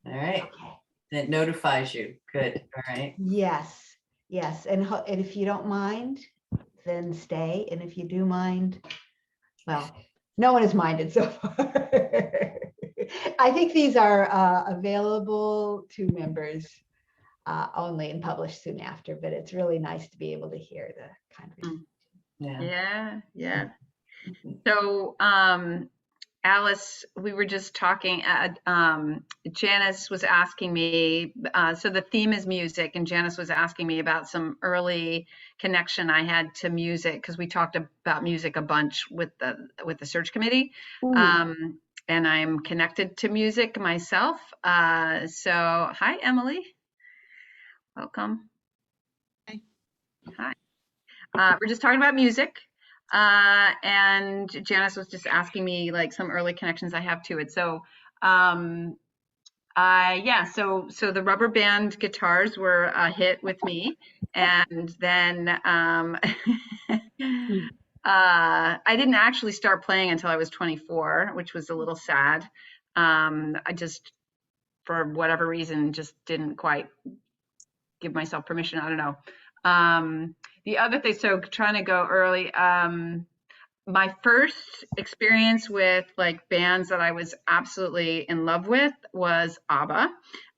All right. Okay. That notifies you. Good. All right. Yes, yes. And if you don't mind, then stay. And if you do mind, well, no one has minded so far. I think these are available to members only and published soon after, but it's really nice to be able to hear the conversation. Yeah. Yeah. So, Alice, we were just talking, Janice was asking me, so the theme is music, and Janice was asking me about some early connection I had to music, because we talked about music a bunch with the search committee. And I'm connected to music myself. So hi, Emily. Welcome. Hi. We're just talking about music. And Janice was just asking me like some early connections I have to it. So, so the rubber band guitars were a hit with me. And then, I didn't actually start playing until I was 24, which was a little sad. I just, for whatever reason, just didn't quite give myself permission. I don't know. The other thing, so trying to go early, my first experience with like bands that I was absolutely in love with was Abba.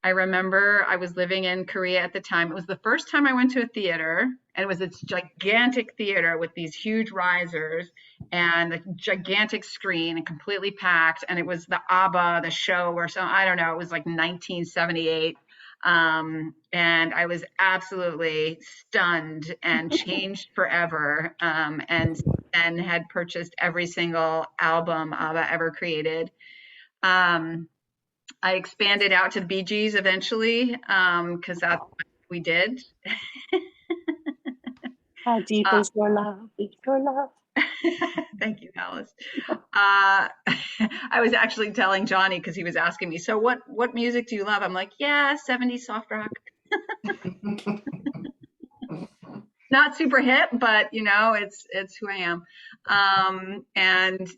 I remember I was living in Korea at the time. It was the first time I went to a theater, and it was this gigantic theater with these huge risers and a gigantic screen and completely packed. And it was the Abba, the show or something. I don't know. It was like 1978. And I was absolutely stunned and changed forever. And had purchased every single album Abba ever created. I expanded out to the Bee Gees eventually, because that's what we did. How deep is your love? Deep your love. Thank you, Alice. I was actually telling Johnny, because he was asking me, so what music do you love? I'm like, yeah, 70s soft rock. Not super hip, but you know, it's who I am. And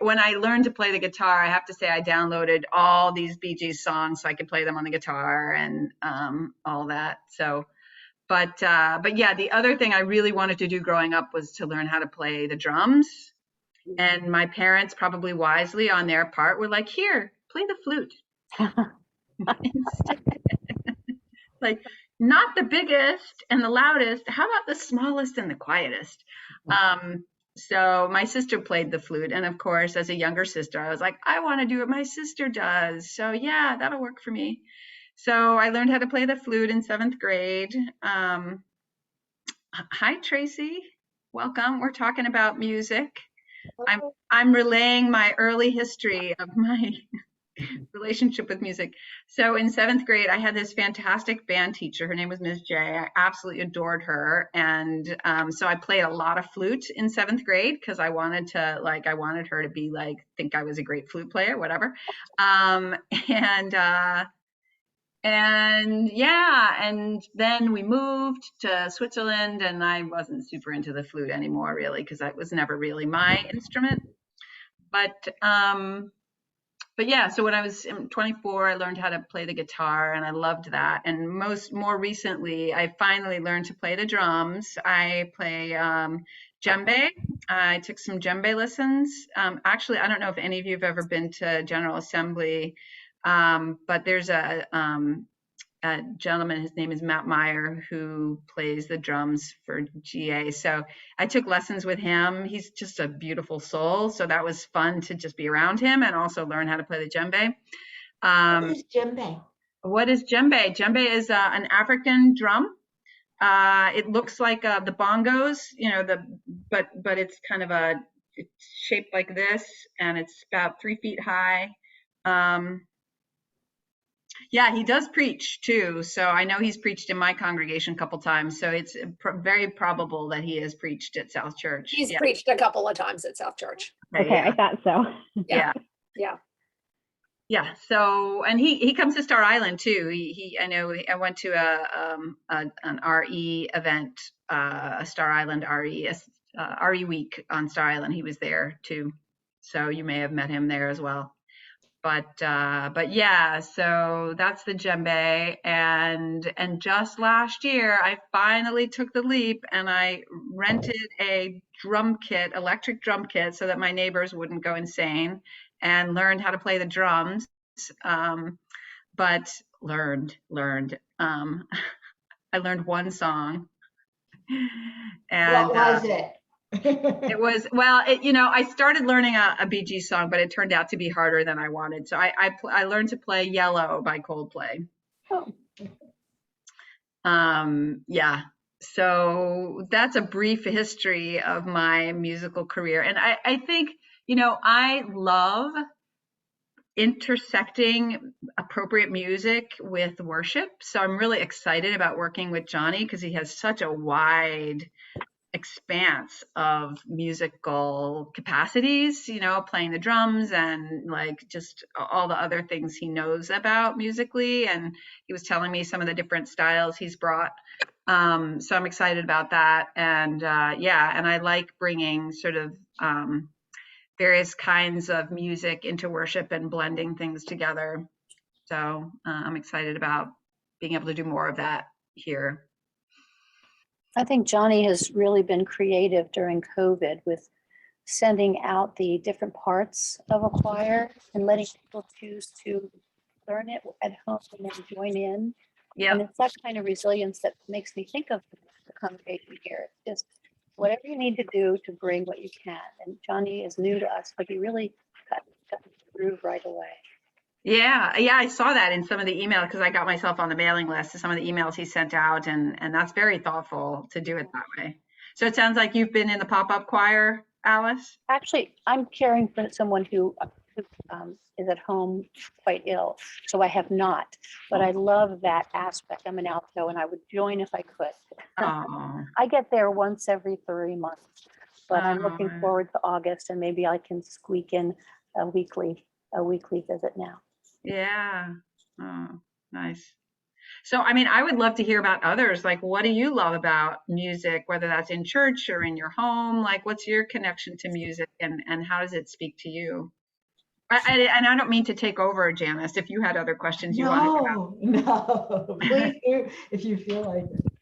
when I learned to play the guitar, I have to say I downloaded all these Bee Gees songs so I could play them on the guitar and all that. So, but yeah, the other thing I really wanted to do growing up was to learn how to play the drums. And my parents, probably wisely on their part, were like, "Here, play the flute." Like, not the biggest and the loudest. How about the smallest and the quietest? So my sister played the flute. And of course, as a younger sister, I was like, I want to do what my sister does. So yeah, that'll work for me. So I learned how to play the flute in 7th grade. Hi, Tracy. Welcome. We're talking about music. I'm relaying my early history of my relationship with music. So in 7th grade, I had this fantastic band teacher. Her name was Ms. J. I absolutely adored her. And so I played a lot of flute in 7th grade because I wanted her to be like, think I was a great flute player, whatever. And then we moved to Switzerland, and I wasn't super into the flute anymore, really, because that was never really my instrument. But yeah, so when I was 24, I learned how to play the guitar, and I loved that. And more recently, I finally learned to play the drums. I play djembe. I took some djembe lessons. Actually, I don't know if any of you have ever been to General Assembly, but there's a gentleman, his name is Matt Meyer, who plays the drums for GA. So I took lessons with him. He's just a beautiful soul. So that was fun to just be around him and also learn how to play the djembe. What is djembe? What is djembe? Djembe is an African drum. It looks like the bongos, you know, but it's kind of it's shaped like this, and it's about 3 feet high. Yeah, he does preach too. So I know he's preached in my congregation a couple times. So it's very probable that he has preached at South Church. He's preached a couple of times at South Church. Okay, yeah. I thought so. Yeah. So, and he comes to Star Island too. I know I went to an RE event, a Star Island RE week on Star Island. He was there too. So you may have met him there as well. but yeah, so that's the djembe. And just last year, I finally took the leap and I rented a drum kit, electric drum kit, so that my neighbors wouldn't go insane, and learned how to play the drums. But learned. I learned one song, and What was it? it was, well, I started learning a Bee Gees song, but it turned out to be harder than I wanted. So I learned to play Yellow by Coldplay. Oh, Yeah. So that's a brief history of my musical career. And I think, I love intersecting appropriate music with worship. So I'm really excited about working with Johnny because he has such a wide expanse of musical capacities, playing the drums and like just all the other things he knows about musically. And he was telling me some of the different styles he's brought. So I'm excited about that. And and I like bringing sort of various kinds of music into worship and blending things together. So I'm excited about being able to do more of that here. I think Johnny has really been creative during COVID with sending out the different parts of a choir and letting people choose to learn it at home and then join in. Yeah. And it's that kind of resilience that makes me think of the congregation here. It's just whatever you need to do to bring what you can. And Johnny is new to us, but he really got the groove right away. Yeah, I saw that in some of the emails because I got myself on the mailing list of some of the emails he sent out, and that's very thoughtful to do it that way. So it sounds like you've been in the pop-up choir, Alice? Actually, I'm caring for someone who is at home quite ill, so I have not. But I love that aspect. I'm an alto, and I would join if I could. Oh, I get there once every 3 months, but I'm looking Oh. forward to August, and maybe I can squeak in a weekly visit now. Yeah. Oh, nice. So, I would love to hear about others. Like, what do you love about music, whether that's in church or in your home? Like, what's your connection to music and how does it speak to you? And I don't mean to take over, Janice, if you had other questions you wanted to ask. No, please do if you feel like it.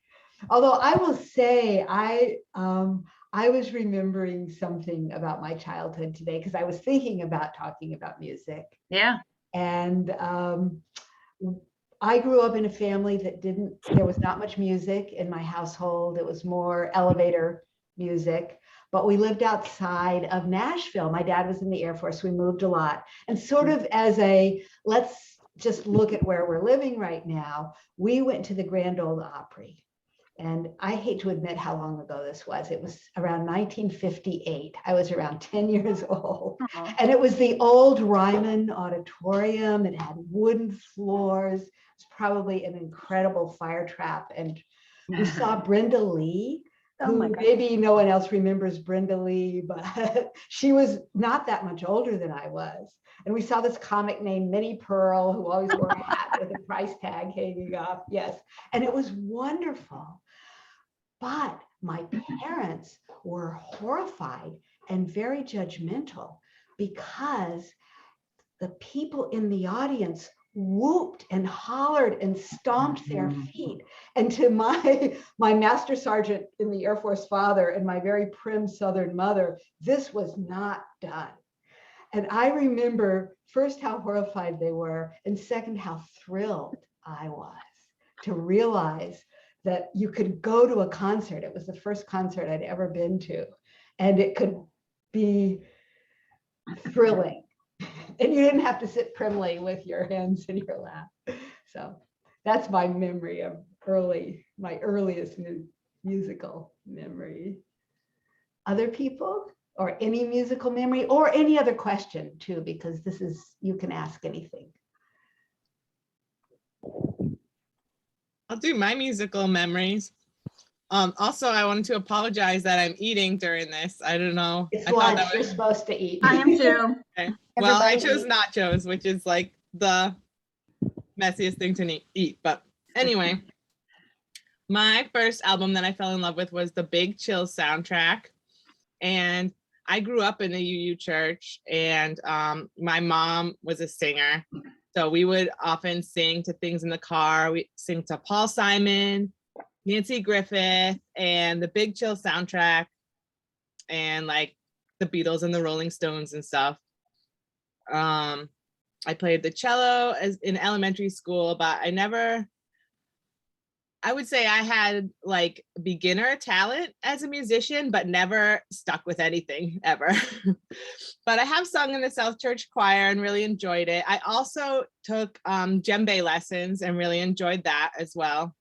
Although I will say, I was remembering something about my childhood today because I was thinking about talking about music. Yeah. And I grew up in a family that there was not much music in my household. It was more elevator music, but we lived outside of Nashville. My dad was in the Air Force. We moved a lot. And sort of as let's just look at where we're living right now, we went to the Grand Ole Opry. And I hate to admit how long ago this was. It was around 1958. I was around 10 years old. Aw. And it was the old Ryman Auditorium. It had wooden floors. It was probably an incredible fire trap. And we saw Brenda Lee, Oh my who God. maybe no one else remembers Brenda Lee, but she was not that much older than I was. And we saw this comic named Minnie Pearl, who always wore a hat with a price tag hanging off. Yes. And it was wonderful. But my parents were horrified and very judgmental because the people in the audience whooped and hollered and stomped their feet. And to my master sergeant in the Air Force father and my very prim Southern mother, this was not done. And I remember first how horrified they were, and second, how thrilled I was to realize that you could go to a concert. It was the first concert I'd ever been to, and it could be thrilling. And you didn't have to sit primly with your hands in your lap. So that's my memory of my earliest musical memory. Other people, or any musical memory, or any other question too, because you can ask anything. I'll do my musical memories. Also, I wanted to apologize that I'm eating during this. I don't know. It's I thought lunch, that you're was supposed to eat. I am too. okay. Well, I Everybody chose nachos, which is like the messiest thing to eat. But anyway, my first album that I fell in love with was the Big Chill soundtrack. And I grew up in the UU church, and my mom was a singer. So we would often sing to things in the car. We sing to Paul Simon, Nancy Griffith, and the Big Chill soundtrack, and like the Beatles and the Rolling Stones and stuff. I played the cello in elementary school, but I would say I had like beginner talent as a musician, but never stuck with anything ever. But I have sung in the South Church Choir and really enjoyed it. I also took djembe lessons and really enjoyed that as well.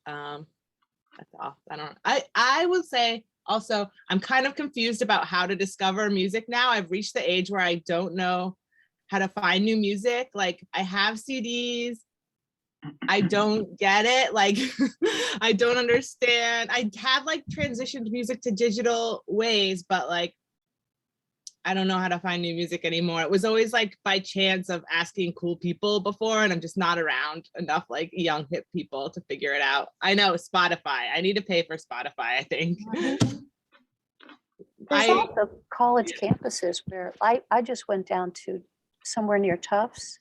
That's all. I will say also, I'm kind of confused about how to discover music now. I've reached the age where I don't know how to find new music. Like, I have CDs. I don't get it. Like, I don't understand. I have like transitioned music to digital ways, but like, I don't know how to find new music anymore. It was always like by chance of asking cool people before, and I'm just not around enough like young hip people to figure it out. I know Spotify. I need to pay for Spotify, I think. There's also college campuses where I just went down to somewhere near Tufts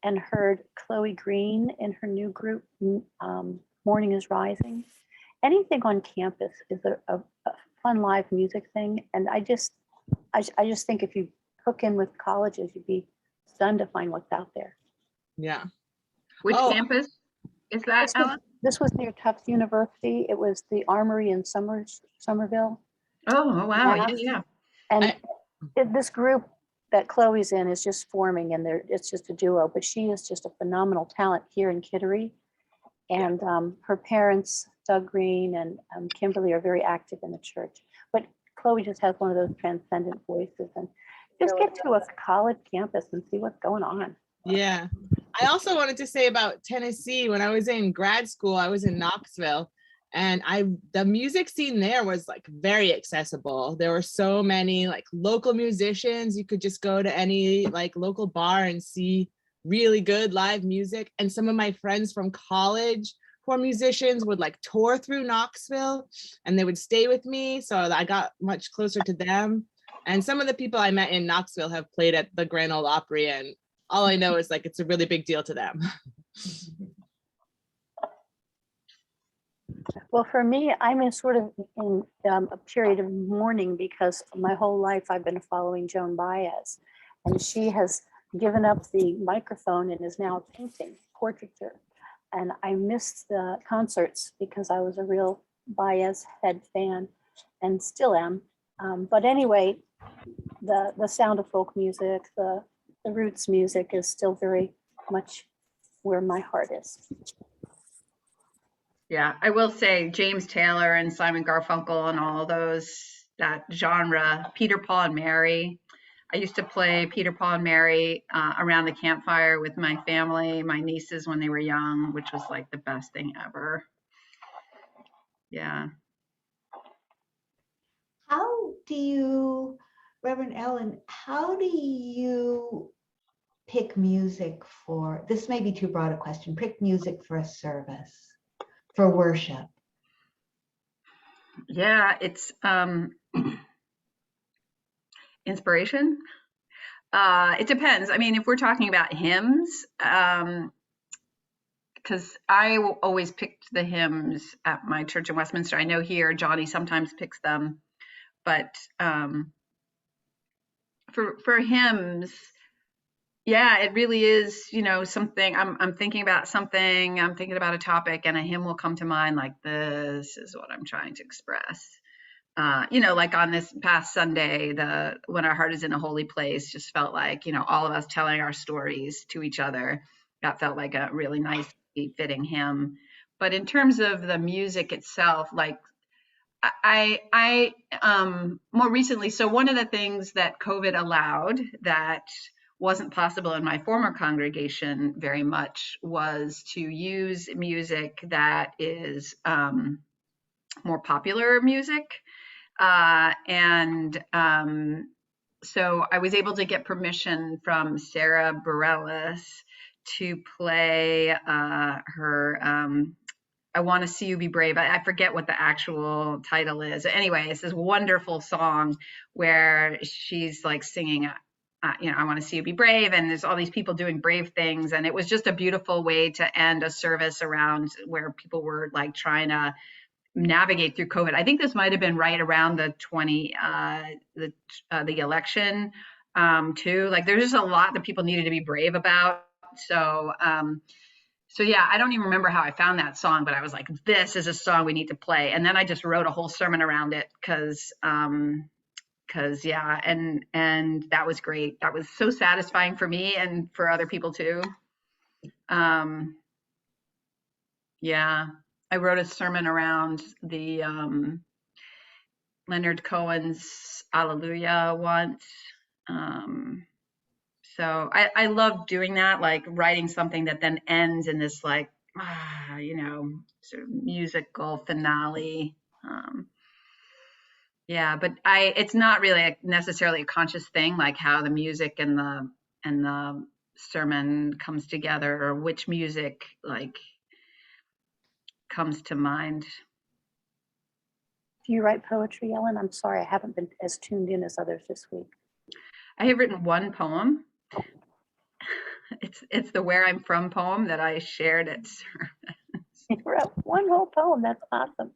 and heard Chloe Green in her new group, Morning is Rising. Anything on campus is a fun live music thing. And I just think if you hook in with colleges, you'd be stunned to find what's out there. Yeah. Which campus is that, Ellen? This was near Tufts University. It was the Armory in Somerville. Oh, wow. Yeah. And this group that Chloe's in is just forming, and it's just a duo, but she is just a phenomenal talent here in Kittery. And her parents, Doug Green and Kimberly, are very active in the church. But Chloe just has one of those transcendent voices. And just get to a college campus and see what's going on. Yeah. I also wanted to say about Tennessee. When I was in grad school, I was in Knoxville, and the music scene there was like very accessible. There were so many like local musicians. You could just go to any like local bar and see really good live music. And some of my friends from college who are musicians would like tour through Knoxville, and they would stay with me. So I got much closer to them. And some of the people I met in Knoxville have played at the Grand Ole Opry, and all I know is like it's a really big deal to them. Well, for me, I'm in sort of in a period of mourning because my whole life I've been following Joan Baez, and she has given up the microphone and is now painting portraiture. And I missed the concerts because I was a real Baez head fan and still am. But anyway, the sound of folk music, the roots music is still very much where my heart is. Yeah, I will say James Taylor and Simon Garfunkel and all those, that genre, Peter, Paul, and Mary. I used to play Peter, Paul, and Mary around the campfire with my family, my nieces when they were young, which was like the best thing ever. Yeah. How do you, Reverend Ellen, how do you pick music for, this may be too broad a question, pick music for a service, for worship? Yeah, it's inspiration. It depends. I mean, if we're talking about hymns, because I always picked the hymns at my church in Westminster. I know here Johnny sometimes picks them, but for hymns, yeah, it really is, you know, something. I'm thinking about something, I'm thinking about a topic, and a hymn will come to mind, like, this is what I'm trying to express. You know, like on this past Sunday, When Our Heart Is in a Holy Place just felt like, you know, all of us telling our stories to each other. That felt like a really nice, fitting hymn. But in terms of the music itself, like, I more recently, so one of the things that COVID allowed that wasn't possible in my former congregation very much was to use music that is more popular music. So I was able to get permission from Sarah Bareilles to play her I Want to See You Be Brave. I forget what the actual title is. Anyway, it's this wonderful song where she's like singing, I want to see you be brave. And there's all these people doing brave things. And it was just a beautiful way to end a service around where people were like trying to navigate through COVID. I think this might have been right around the election too. Like there's just a lot that people needed to be brave about. So yeah, I don't even remember how I found that song, but I was like, this is a song we need to play. And then I just wrote a whole sermon around it because yeah, and that was great. That was so satisfying for me and for other people too. Yeah, I wrote a sermon around the Leonard Cohen's Alleluia once. So I love doing that, like writing something that then ends in this like, sort of musical finale. Yeah, but it's not really necessarily a conscious thing, like how the music and the sermon comes together, or which music like comes to mind. Do you write poetry, Ellen? I'm sorry, I haven't been as tuned in as others this week. I have written one poem. It's the Where I'm From poem that I shared at service. You wrote one whole poem. That's awesome.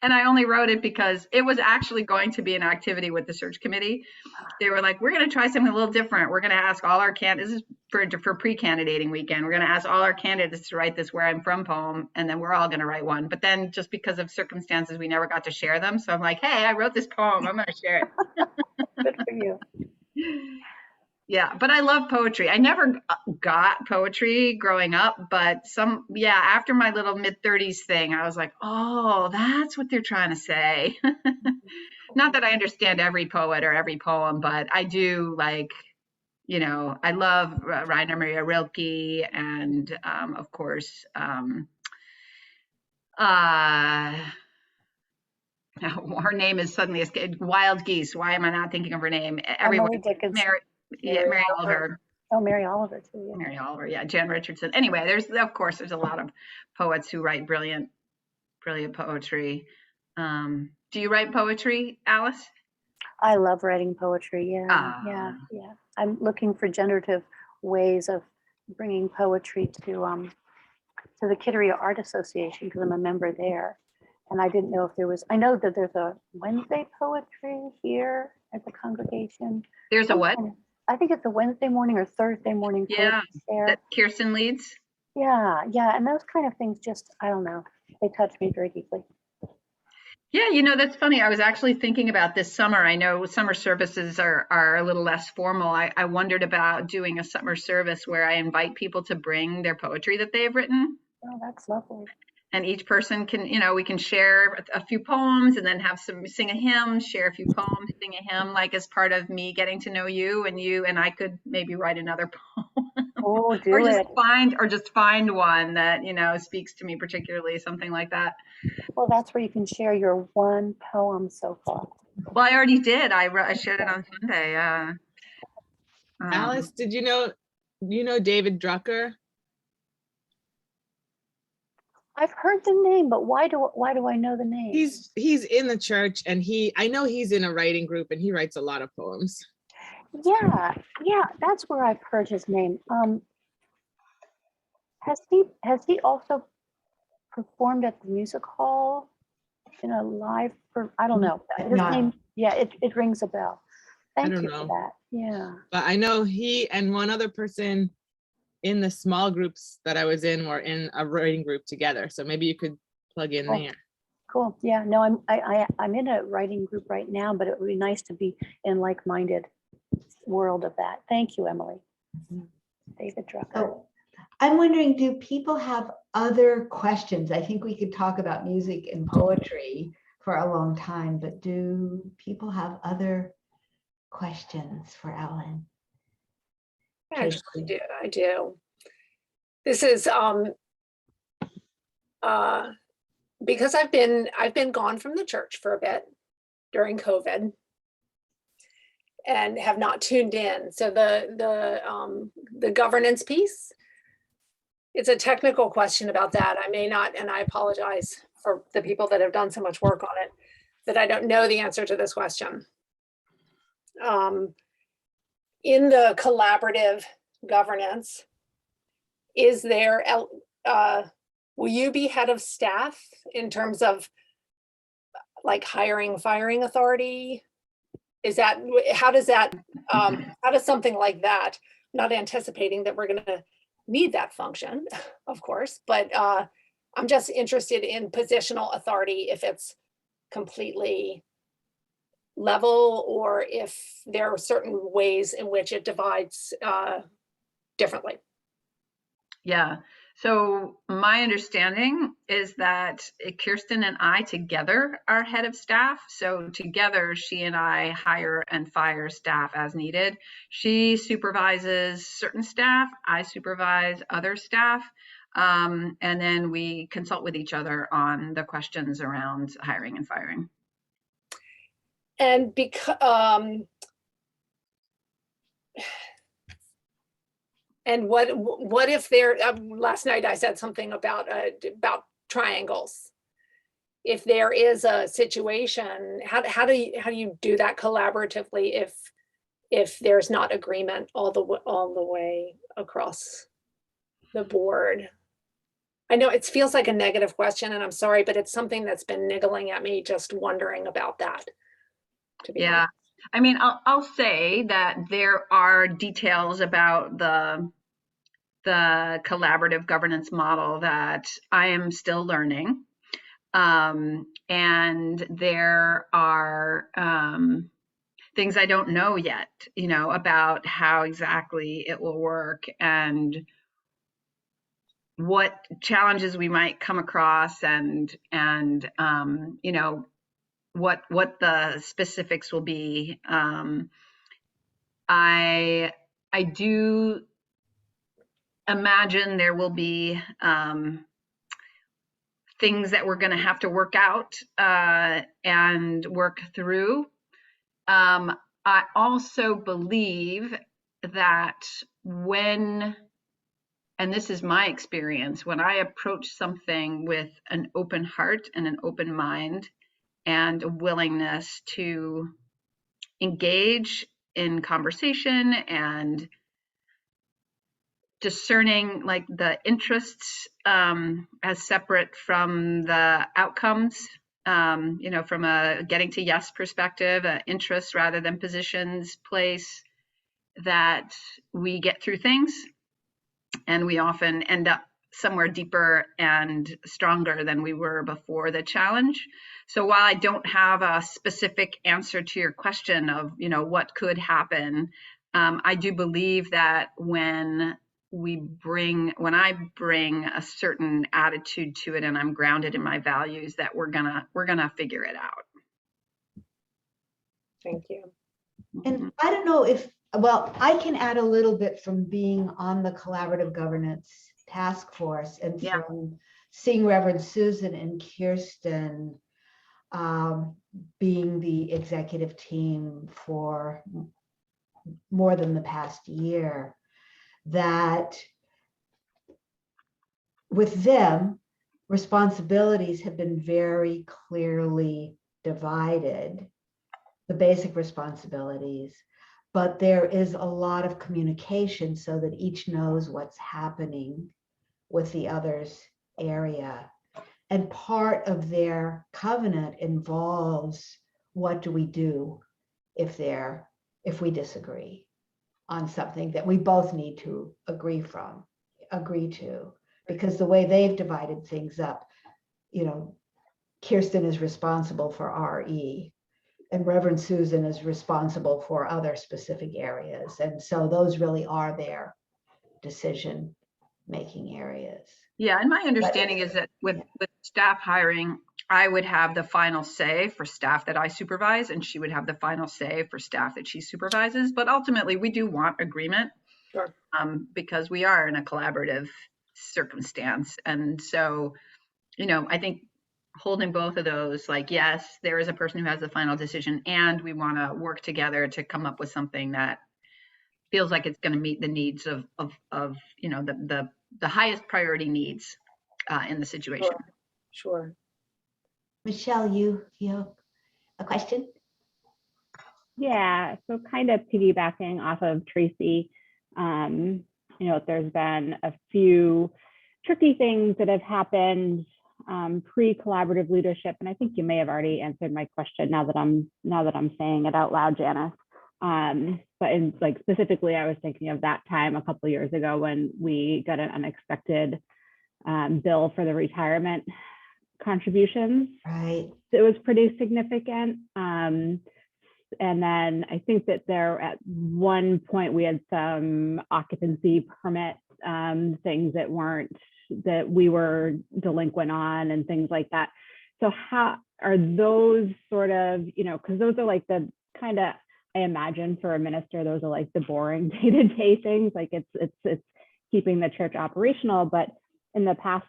And I only wrote it because it was actually going to be an activity with the search committee. They were like, we're going to try something a little different. We're going to ask all our candidates, this is for pre-candidating weekend. We're going to ask all our candidates to write this Where I'm From poem, and then we're all going to write one. But then just because of circumstances, we never got to share them. So I'm like, hey, I wrote this poem. I'm going to share it. Good for you. Yeah, but I love poetry. I never got poetry growing up, but after my little mid-30s thing, I was like, oh, that's what they're trying to say. Not that I understand every poet or every poem, but I do like, I love Rainer Maria Rilke and, of course, her name is suddenly Wild Geese. Why am I not thinking of her name? Emily Dickinson. Mary Oliver. Oh, Mary Oliver too. Yeah. Mary Oliver, yeah, Jan Richardson. Anyway, there's a lot of poets who write brilliant poetry. Do you write poetry, Alice? I love writing poetry. Yeah. I'm looking for generative ways of bringing poetry to the Kittery Art Association because I'm a member there. And I didn't know if there was. I know that there's a Wednesday poetry here at the congregation. There's a what? I think it's a Wednesday morning or Thursday morning. Yeah, that Kirsten leads. Yeah, and those kind of things just, I don't know, they touch me very deeply. Yeah, that's funny. I was actually thinking about this summer. I know summer services are a little less formal. I wondered about doing a summer service where I invite people to bring their poetry that they've written. Oh, that's lovely. And each person can, we can share a few poems and then have sing a hymn, share a few poems, sing a hymn, like as part of me getting to know you, and I could maybe write another poem. Oh, just find one that, speaks to me particularly, something like that. Well, that's where you can share your one poem so far. Well, I already did. I shared it on Sunday. Alice, did you know David Drucker? I've heard the name, but why do I know the name? He's in the church, and I know he's in a writing group, and he writes a lot of poems. Yeah, that's where I've heard his name. Has he also performed at the music hall in a live? I don't know. His name, yeah, it rings a bell. Thank you for that. Yeah. But I know he and one other person in the small groups that I was in were in a writing group together. So maybe you could plug in there. Cool. Yeah. No, I'm in a writing group right now, but it would be nice to be in like-minded world of that. Thank you, Emily. David Drucker. Oh, I'm wondering, do people have other questions? I think we could talk about music and poetry for a long time, but do people have other questions for Ellen? Actually, I do. This is because I've been gone from the church for a bit during COVID and have not tuned in. So the governance piece it's a technical question about that. I may not, and I apologize for the people that have done so much work on it, that I don't know the answer to this question. In the collaborative governance, is there, will you be head of staff in terms of like hiring, firing authority? Is that, how does that, how does something like that, not anticipating that we're gonna need that function, of course, but I'm just interested in positional authority, if it's completely level or if there are certain ways in which it divides differently. Yeah. So my understanding is that Kirsten and I together are head of staff. So together, she and I hire and fire staff as needed. She supervises certain staff, I supervise other staff. And then we consult with each other on the questions around hiring and firing. And because and what if there, last night I said something about triangles. If there is a situation, how do you do that collaboratively if there's not agreement all the way across the board? I know it feels like a negative question, and I'm sorry, but it's something that's been niggling at me, just wondering about that. Yeah. Honest. I mean, I'll say that there are details about the collaborative governance model that I am still learning. And there are things I don't know yet, about how exactly it will work and what challenges we might come across and what the specifics will be. I do imagine there will be things that we're going to have to work out and work through. I also believe that and this is my experience, when I approach something with an open heart and an open mind and a willingness to engage in conversation and discerning like the interests as separate from the outcomes, from a getting to yes perspective, interest rather than positions place, that we get through things and we often end up somewhere deeper and stronger than we were before the challenge. So while I don't have a specific answer to your question of, what could happen, I do believe that when I bring a certain attitude to it and I'm grounded in my values, that we're gonna figure it out. Thank you. And I don't know well, I can add a little bit from being on the collaborative governance task force and from seeing Reverend Susan and Kirsten being the executive team for more than the past year, that with them, responsibilities have been very clearly divided, the basic responsibilities, but there is a lot of communication so that each knows what's happening with the other's area. And part of their covenant involves, what do we do if we disagree on something that we both need to agree to? Because the way they've divided things up, Kirsten is responsible for RE and Reverend Susan is responsible for other specific areas. And so those really are their decision-making areas. Yeah, and my understanding is that with staff hiring, I would have the final say for staff that I supervise, and she would have the final say for staff that she supervises. But ultimately, we do want agreement, Sure. Because we are in a collaborative circumstance. And so, I think holding both of those, like, yes, there is a person who has the final decision, and we want to work together to come up with something that feels like it's going to meet the needs of the the highest priority needs in the situation. Sure. Michelle, you have a question? Yeah, so kind of piggybacking off of Tracy, there's been a few tricky things that have happened pre-collaborative leadership, and I think you may have already answered my question now that I'm saying it out loud, Janice. But specifically, I was thinking of that time a couple of years ago when we got an unexpected bill for the retirement contributions. Right. It was pretty significant. And then I think that there at one point we had some occupancy permit things that we were delinquent on and things like that. So how are those sort of, because those are like the kind of, I imagine for a minister, those are like the boring day-to-day things. Like it's keeping the church operational, but in the past,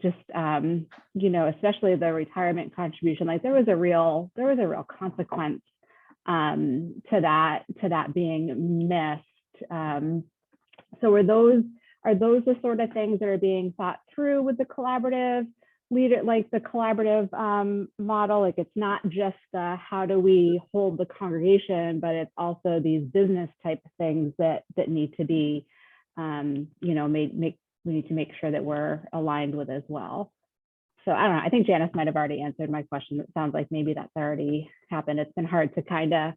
just especially the retirement contribution, there was a real consequence to that being missed. So are those the sort of things that are being thought through with the collaborative leader, like the collaborative model? Like it's not just how do we hold the congregation, but it's also these business type of things that need to be we need to make sure that we're aligned with as well. So I don't know, I think Janice might have already answered my question. It sounds like maybe that's already happened. It's been hard to kind of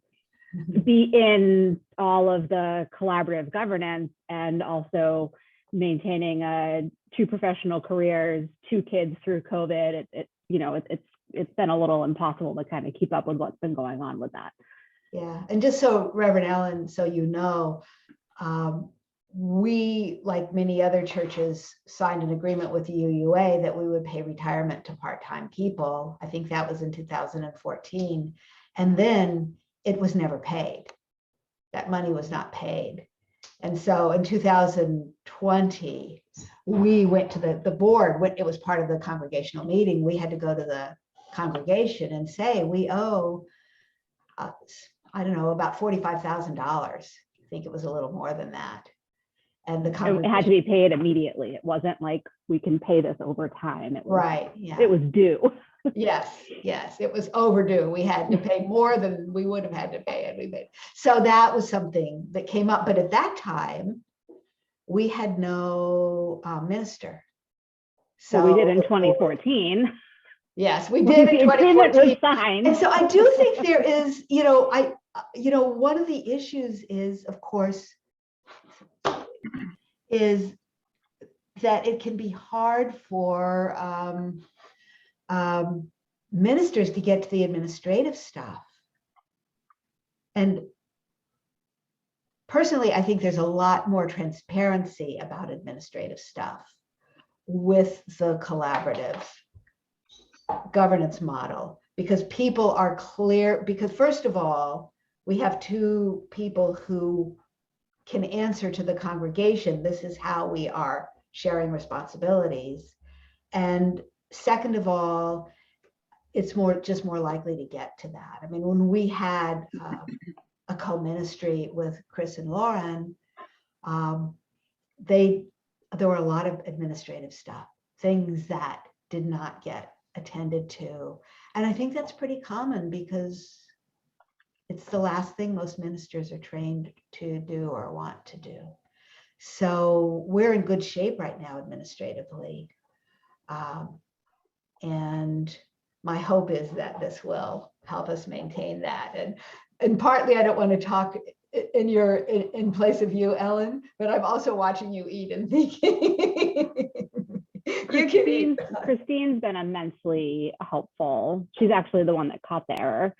be in all of the collaborative governance and also maintaining 2 professional careers, 2 kids through COVID. It's been a little impossible to kind of keep up with what's been going on with that. Yeah, and just so Reverend Ellen, so we, like many other churches, signed an agreement with the UUA that we would pay retirement to part-time people. I think that was in 2014. And then it was never paid. That money was not paid. And so in 2020, we went to the board. It was part of the congregational meeting. We had to go to the congregation and say, we owe, I don't know, about $45,000. I think it was a little more than that. And the It had to be paid immediately. It wasn't like we can pay this over time. It was, right. Yeah. It was due. Yes. It was overdue. We had to pay more than we would have had to pay anyway. So that was something that came up. But at that time, we had no minister. So we did in 2014. Yes, we did in 2014. And so I do think there is, one of the issues is, of course, is that it can be hard for ministers to get to the administrative stuff. And personally, I think there's a lot more transparency about administrative stuff with the collaborative governance model, because people are clear, because first of all, we have 2 people who can answer to the congregation. This is how we are sharing responsibilities. And second of all, it's just more likely to get to that. I mean, when we had a co-ministry with Chris and Lauren, there were a lot of administrative stuff, things that did not get attended to. And I think that's pretty common because it's the last thing most ministers are trained to do or want to do. So we're in good shape right now administratively. And my hope is that this will help us maintain that. And partly I don't want to talk in place of you, Ellen, but I'm also watching you eat and thinking. Christine's been immensely helpful. She's actually the one that caught the error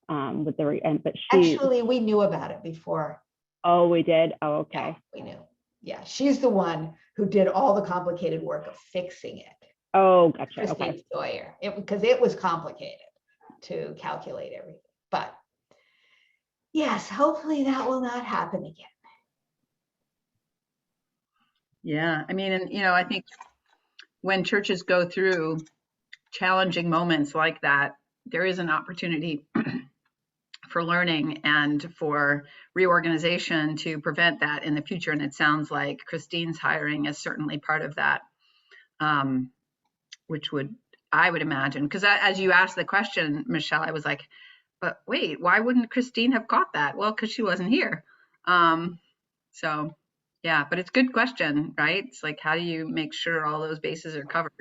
with but actually we knew about it before. Oh, we did. Oh, okay. Yeah, we knew. Yeah, she's the one who did all the complicated work of fixing it. Oh, gotcha. Christine Okay. Sawyer, because it was complicated to calculate everything. But yes, hopefully that will not happen again. Yeah, I mean, and I think when churches go through challenging moments like that, there is an opportunity for learning and for reorganization to prevent that in the future. And it sounds like Christine's hiring is certainly part of that, which I would imagine, because as you asked the question, Michelle, I was like, but wait, why wouldn't Christine have caught that? Well, because she wasn't here. So yeah, but it's a good question, right? It's like, how do you make sure all those bases are covered?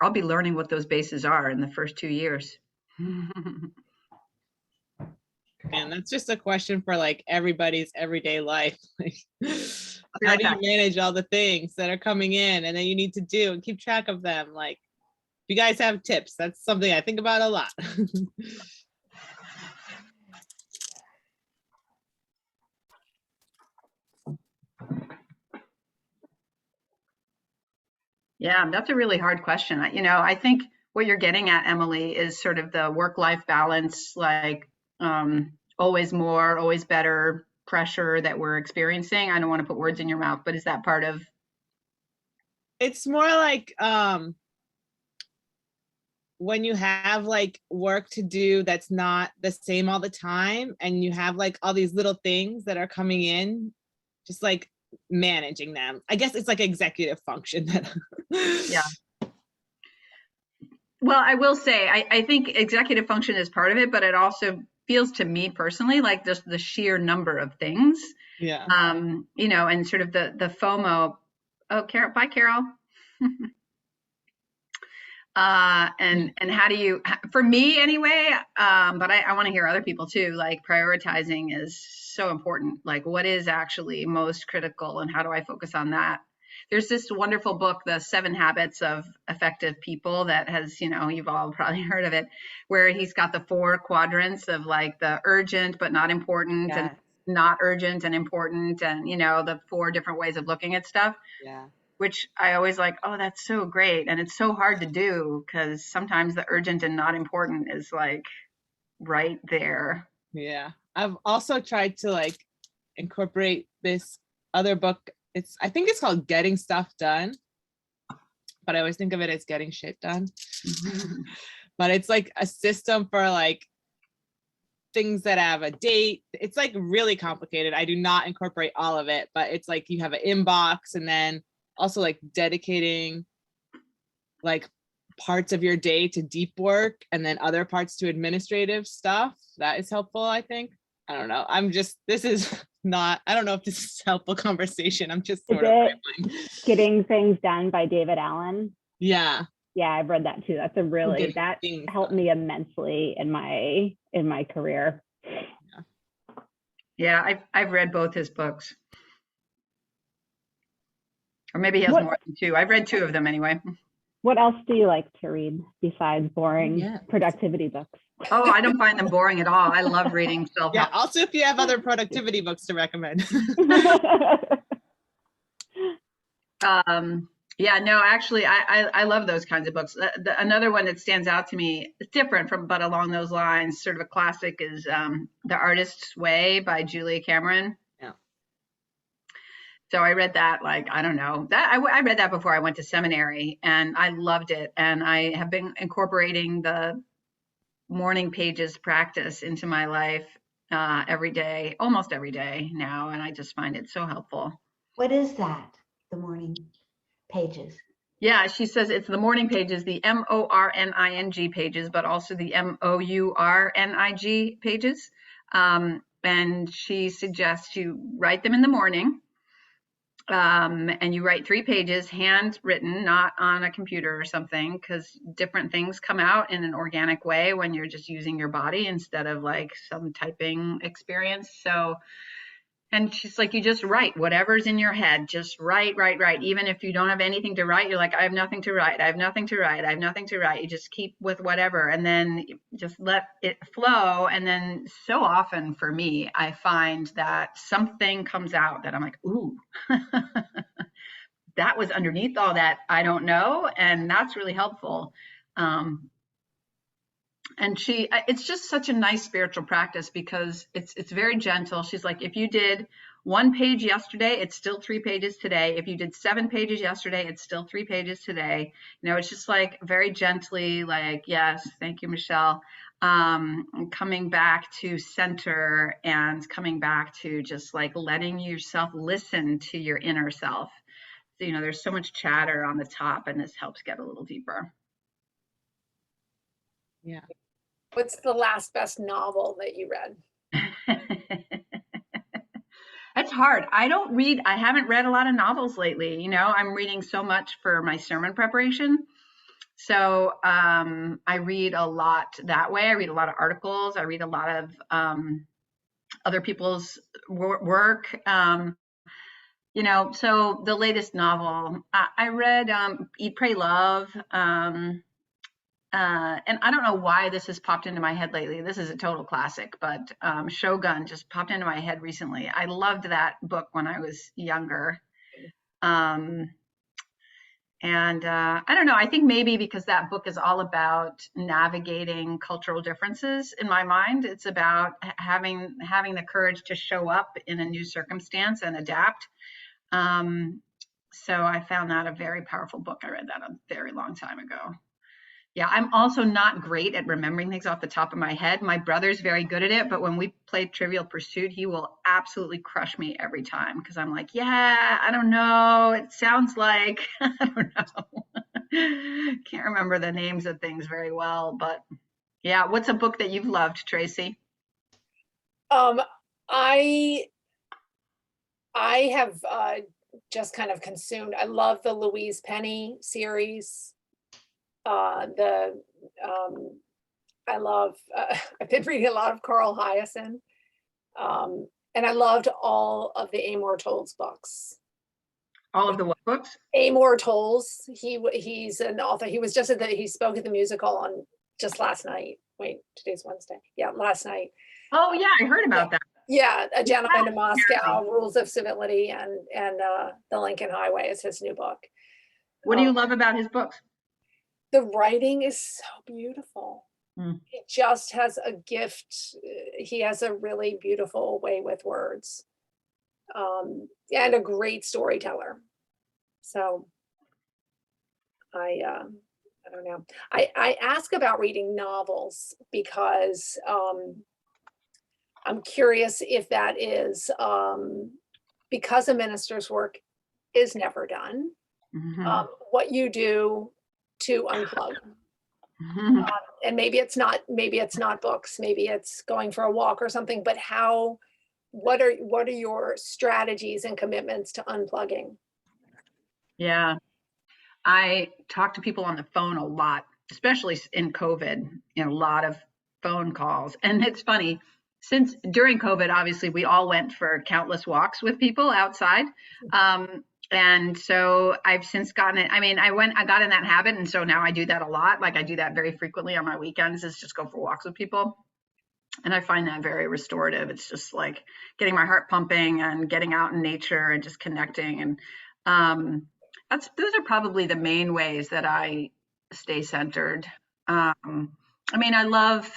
I'll be learning what those bases are in the first 2 years. And that's just a question for like everybody's everyday life. Like, how do you manage all the things that are coming in and then you need to do and keep track of them? Like, if you guys have tips, that's something I think about a lot. Yeah, that's a really hard question. I think what you're getting at, Emily, is sort of the work-life balance, like always more, always better pressure that we're experiencing. I don't want to put words in your mouth, but is that part of? It's more like when you have like work to do that's not the same all the time, and you have like all these little things that are coming in, just like managing them. I guess it's like executive function. Yeah. Well, I will say, I think executive function is part of it, but it also feels to me personally like just the sheer number of things. Yeah. And sort of the FOMO. Oh, Carol, bye, Carol. And how do you, for me anyway, but I want to hear other people too, like prioritizing is so important. Like what is actually most critical and how do I focus on that? There's this wonderful book, The 7 Habits of Effective People, that has, you've all probably heard of it, where he's got the 4 quadrants of like the urgent but not important, and not urgent and important, and the 4 different ways of looking at stuff. Yeah. Which I always like, oh, that's so great. And it's so hard to do because sometimes the urgent and not important is like right there. Yeah. I've also tried to like incorporate this other book. I think it's called Getting Stuff Done, but I always think of it as getting shit done. But it's like a system for like things that have a date. It's like really complicated. I do not incorporate all of it, but it's like you have an inbox, and then also like dedicating like parts of your day to deep work and then other parts to administrative stuff. That is helpful, I think. I don't know. I don't know if this is a helpful conversation. I'm just sort of Getting Things Done by David Allen. Yeah. Yeah, I've read that too. That's that helped me immensely in my career. Yeah, I've read both his books. Or maybe he has more than 2. I've read 2 of them anyway. What else do you like to read besides boring productivity books? Oh, I don't find them boring at all. I love reading self-help. Yeah, also if you have other productivity books to recommend. Yeah, no, actually, I love those kinds of books. Another one that stands out to me, it's different but along those lines, sort of a classic, is The Artist's Way by Julia Cameron. Yeah. So I read that, like, I don't know, I read that before I went to seminary, and I loved it. And I have been incorporating the morning pages practice into my life every day, almost every day now, and I just find it so helpful. What is that? The morning pages? Yeah, she says it's the morning pages, the MORNING pages, but also the MOURNIG pages. And she suggests you write them in the morning. And you write 3 pages, handwritten, not on a computer or something, because different things come out in an organic way when you're just using your body instead of like some typing experience. So, and she's like, you just write whatever's in your head, just write. Even if you don't have anything to write, you're like, I have nothing to write. You just keep with whatever, and then just let it flow. And then so often for me, I find that something comes out that I'm like, ooh, that was underneath all that, I don't know. And that's really helpful. And it's just such a nice spiritual practice because it's very gentle. She's like, if you did 1 page yesterday, it's still 3 pages today. If you did 7 pages yesterday, it's still 3 pages today. You know, it's just like very gently, like, yes, thank you, Michelle. Coming back to center and coming back to just like letting yourself listen to your inner self. So, you know, there's so much chatter on the top, and this helps get a little deeper. Yeah. What's the last best novel that you read? That's hard. I haven't read a lot of novels lately. You know, I'm reading so much for my sermon preparation. So I read a lot that way. I read a lot of articles. I read a lot of other people's work. You know, so the latest novel, I read Eat, Pray, Love. And I don't know why this has popped into my head lately. This is a total classic, but Shogun just popped into my head recently. I loved that book when I was younger. And I don't know, I think maybe because that book is all about navigating cultural differences in my mind. It's about having the courage to show up in a new circumstance and adapt. So I found that a very powerful book. I read that a very long time ago. Yeah, I'm also not great at remembering things off the top of my head. My brother's very good at it, but when we play Trivial Pursuit, he will absolutely crush me every time because I'm like, yeah, I don't know. It sounds like, I don't know. Can't remember the names of things very well, but yeah. What's a book that you've loved, Tracy? I have just kind of consumed, I love the Louise Penny series. I love, I've been reading a lot of Carl Hyacin. And I loved all of the Amor Towles books. All of the what books? Amor Towles, he's an author. He was just he spoke at the musical on just last night. Wait, today's Wednesday. Yeah, last night. Oh yeah, I heard about that. Yeah, A Gentleman in Moscow, Rules of Civility, and The Lincoln Highway is his new book. What do you love about his books? The writing is so beautiful. He just has a gift. He has a really beautiful way with words, and a great storyteller. So I don't know. I ask about reading novels because I'm curious if that is because a minister's work is never done. What you do to unplug. And maybe it's not books, maybe it's going for a walk or something, but what are your strategies and commitments to unplugging? Yeah, I talk to people on the phone a lot, especially in COVID, you know, a lot of phone calls. And it's funny, since during COVID, obviously we all went for countless walks with people outside. And so I've since gotten it. I mean, I got in that habit. And so now I do that a lot. Like I do that very frequently on my weekends, is just go for walks with people. And I find that very restorative. It's just like getting my heart pumping and getting out in nature and just connecting. And those are probably the main ways that I stay centered. I mean, I love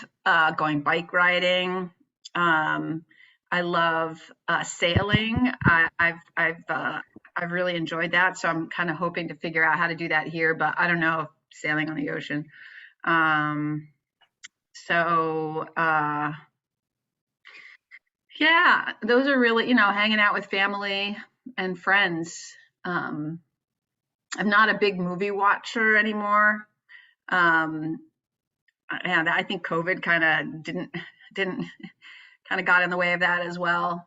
going bike riding. I love sailing. I've really enjoyed that. So I'm kind of hoping to figure out how to do that here, but I don't know, sailing on the ocean. Yeah, those are really, you know, hanging out with family and friends. I'm not a big movie watcher anymore. And I think COVID kind of didn't kind of got in the way of that as well.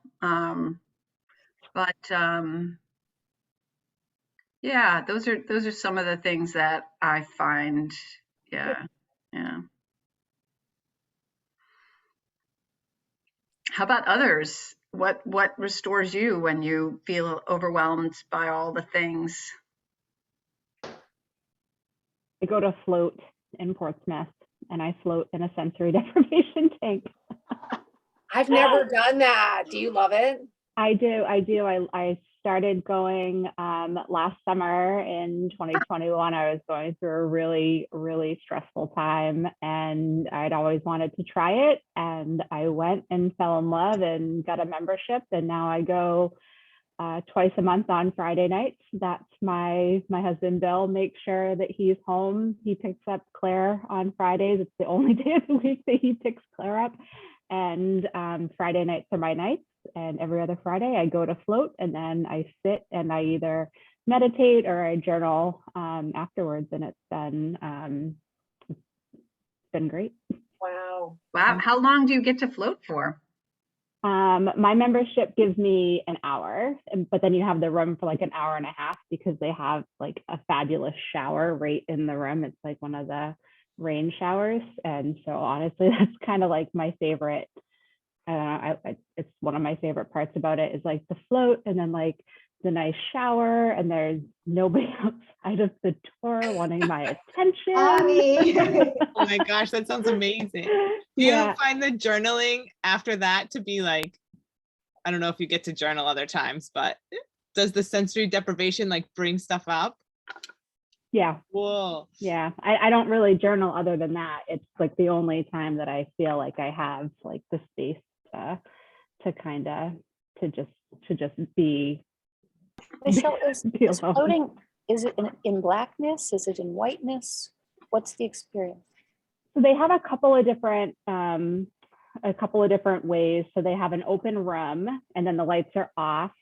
Yeah, those are some of the things that I find. Yeah. How about others? What restores you when you feel overwhelmed by all the things? I go to float in Portsmouth and I float in a sensory deprivation tank. I've never done that. Do you love it? I do. I started going last summer in 2021. I was going through a really, really stressful time, and I'd always wanted to try it. And I went and fell in love and got a membership, and now I go twice a month on Friday nights. That's my husband Bill makes sure that he's home. He picks up Claire on Fridays. It's the only day of the week that he picks Claire up. And Friday nights are my nights. And every other Friday I go to float, and then I sit and I either meditate or I journal afterwards. And it's been great. Wow. Wow. How long do you get to float for? My membership gives me an hour, but then you have the room for like an hour and a half because they have like a fabulous shower right in the room. It's like one of the rain showers. And so honestly, that's kind of like my favorite. I don't know, it's one of my favorite parts about it is like the float and then like the nice shower, and there's nobody outside of the door wanting my attention. Oh my gosh, that sounds amazing. Do Yeah. you find the journaling after that to be like, I don't know if you get to journal other times, but does the sensory deprivation like bring stuff up? Yeah. Whoa. Yeah. I don't really journal other than that. It's like the only time that I feel like I have like the space to kind of to just be. Michelle, is be alone. floating, is it in blackness? Is it in whiteness? What's the experience? So they have a couple of different ways. So they have an open room, and then the lights are off.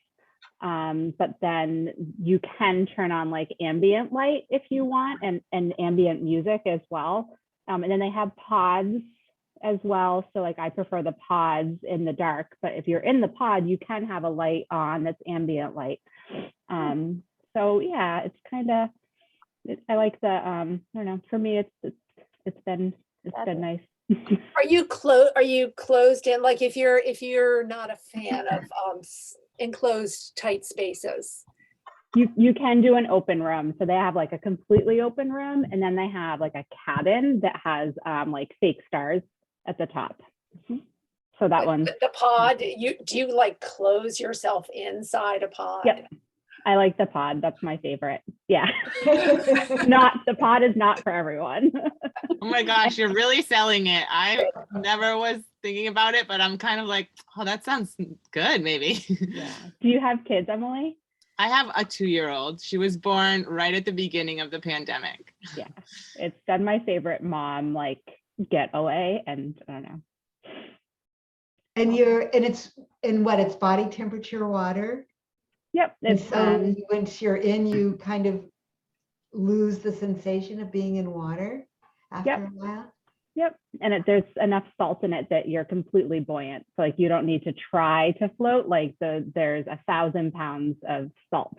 But then you can turn on like ambient light if you want, and ambient music as well. And then they have pods as well. So like I prefer the pods in the dark, but if you're in the pod, you can have a light on that's ambient light. So yeah, it's kind of, I like the, I don't know, for me, it's been nice. Are you closed in? Like if you're not a fan of enclosed tight spaces? You can do an open room. So they have like a completely open room, and then they have like a cabin that has like fake stars at the top. So that one. The pod, do you like close yourself inside a pod? Yep. I like the pod. That's my favorite. Yeah. The pod is not for everyone. Oh my gosh, you're really selling it. I never was thinking about it, but I'm kind of like, oh, that sounds good, maybe. Yeah. Do you have kids, Emily? I have a 2-year-old. She was born right at the beginning of the pandemic. Yeah. It's been my favorite mom like getaway, and I don't know. And it's it's body temperature water. Yep. And It's so once you're in, you kind of lose the sensation of being in water after Yep. a while. Yep. And there's enough salt in it that you're completely buoyant. So like you don't need to try to float. Like there's 1,000 pounds of salt,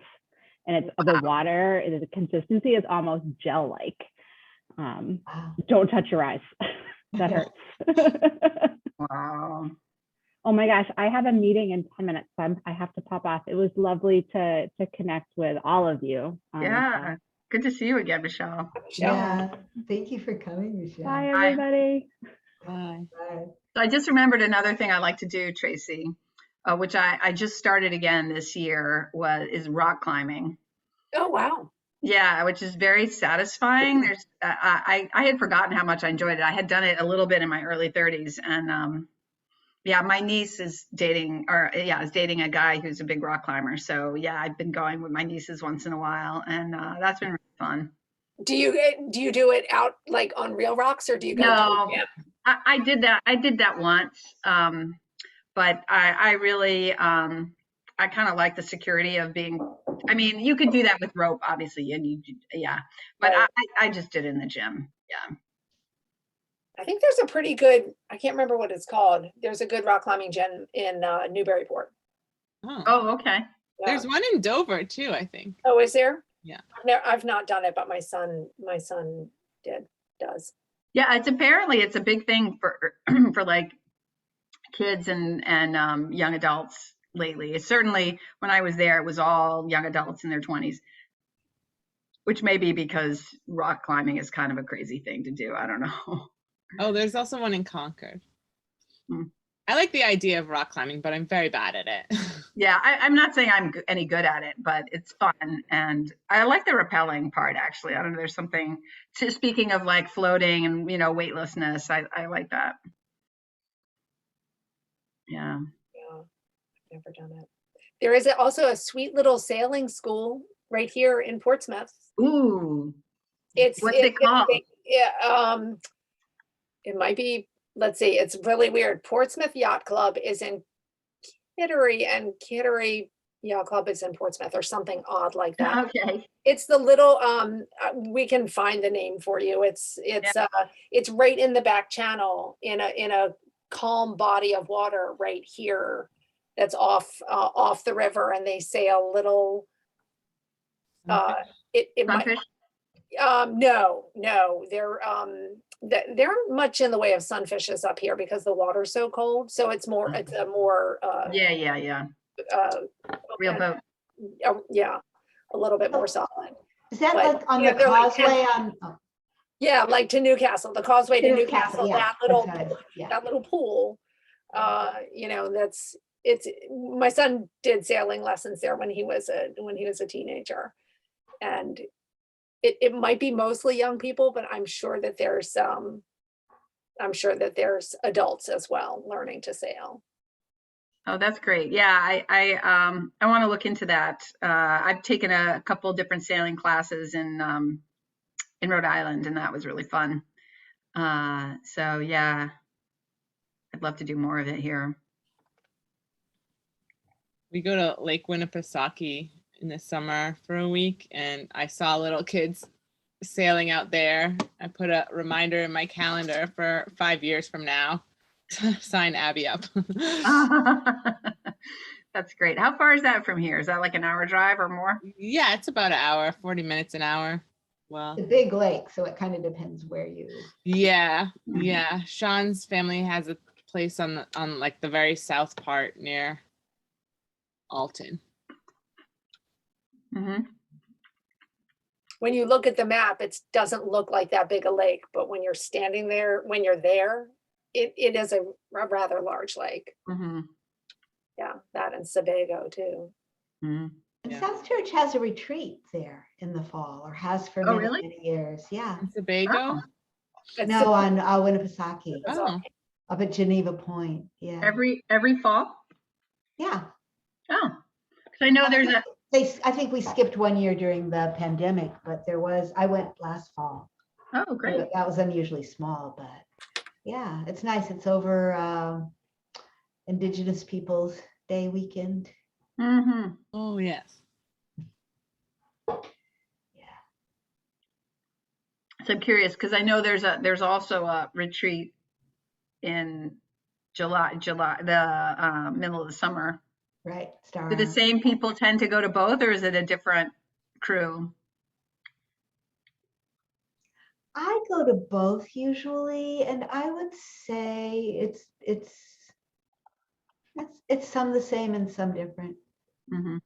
and it's the water. The consistency is almost gel-like. Wow. Don't touch your eyes. That hurts. Wow. Oh my gosh, I have a meeting in 10 minutes, so I have to pop off. It was lovely to connect with all of you. Yeah. Good to see you again, Michelle. Yeah. Thank you for coming, Michelle. Bye, everybody. Bye. Bye. So I just remembered another thing I like to do, Tracy, which I just started again this year, is rock climbing. Oh, wow. Yeah, which is very satisfying. There's I had forgotten how much I enjoyed it. I had done it a little bit in my early 30s, and yeah, my niece is dating a guy who's a big rock climber. So yeah, I've been going with my nieces once in a while, and that's been really fun. Do you do it out like on real rocks, or do you go? No, I did that. I did that once, but I really I kind of like the security of being. I mean, you could do that with rope, obviously, and but Right. I just did it in the gym. Yeah. I think there's a pretty good, I can't remember what it's called. There's a good rock climbing gym in Newburyport. Oh, okay. Yeah. There's one in Dover too, I think. Oh, is there? Yeah. I've not done it, but my son does. Yeah, it's a big thing for for like kids and young adults lately. It's certainly when I was there, it was all young adults in their 20s, which may be because rock climbing is kind of a crazy thing to do. I don't know. Oh, there's also one in Concord. I like the idea of rock climbing, but I'm very bad at it. Yeah, I'm not saying I'm any good at it, but it's fun. And I like the rappelling part, actually. I don't know, there's something to, speaking of like floating and, you know, weightlessness, I like that. Yeah. Yeah, I've never done it. There is also a sweet little sailing school right here in Portsmouth. Ooh, It's what's it called? it might be, let's see, it's really weird. Portsmouth Yacht Club is in Kittery, and Kittery Yacht Club is in Portsmouth, or something odd like that. Okay. It's the little we can find the name for you. It's right in the back channel in a calm body of water right here that's off the river, and they sail little it might Sunfish? no, there aren't much in the way of sunfishes up here because the water's so cold. So it's a more Yeah. Real boat. yeah, a little bit more solid. Is that But, like on yeah, the they're like causeway on? Oh, Yeah, like to Newcastle, the causeway to Newcastle, yeah, that little that's right, yeah. that little pool. You know, it's my son did sailing lessons there when he was a teenager. And it might be mostly young people, but I'm sure that there's adults as well learning to sail. Oh, that's great. Yeah, I want to look into that. I've taken a couple different sailing classes in Rhode Island, and that was really fun. So yeah, I'd love to do more of it here. We go to Lake Winnipesaukee in the summer for a week, and I saw little kids sailing out there. I put a reminder in my calendar for 5 years from now to sign Abby up. That's great. How far is that from here? Is that like an hour drive or more? Yeah, it's about an hour, 40 minutes an hour. Well, The big lake, so it kind of depends where you. yeah. Sean's family has a place on like the very south part near Alton. Mm-hmm. When you look at the map, it doesn't look like that big a lake, but when you're standing there, when you're there, it is a rather large lake. Mm-hmm. Yeah, that and Sebago too. Mm-hmm. And Yeah. South Church has a retreat there in the fall, or has for Oh, many, really? many years. Yeah. Sebago? Oh. It's No, on Winnipesaukee, Oh, up at Geneva Point. Yeah. Every fall? Yeah. Oh, because I know there's a. I think we skipped one year during the pandemic, but I went last fall. Oh, great. That was unusually small, but yeah, it's nice. It's over Indigenous Peoples Day weekend. Mm-hmm. oh yes. Yeah. So I'm curious because I know there's also a retreat in July, the middle of the summer. Right. Star. Do the same people tend to go to both, or is it a different crew? I go to both usually, and I would say it's some the same and some different. Mm-hmm.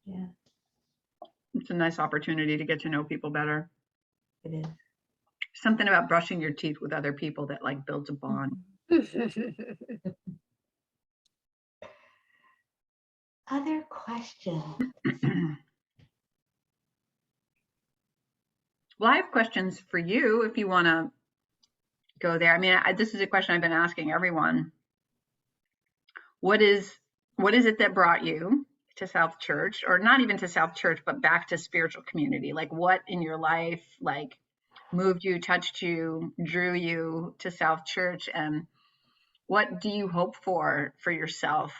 Yeah, It's a nice opportunity to get to know people better. it is. Something about brushing your teeth with other people that like builds a bond. Other questions? Well, I have questions for you if you want to go there. I mean, this is a question I've been asking everyone. What is it that brought you to South Church, or not even to South Church, but back to spiritual community? Like, what in your life like moved you, touched you, drew you to South Church, and what do you hope for yourself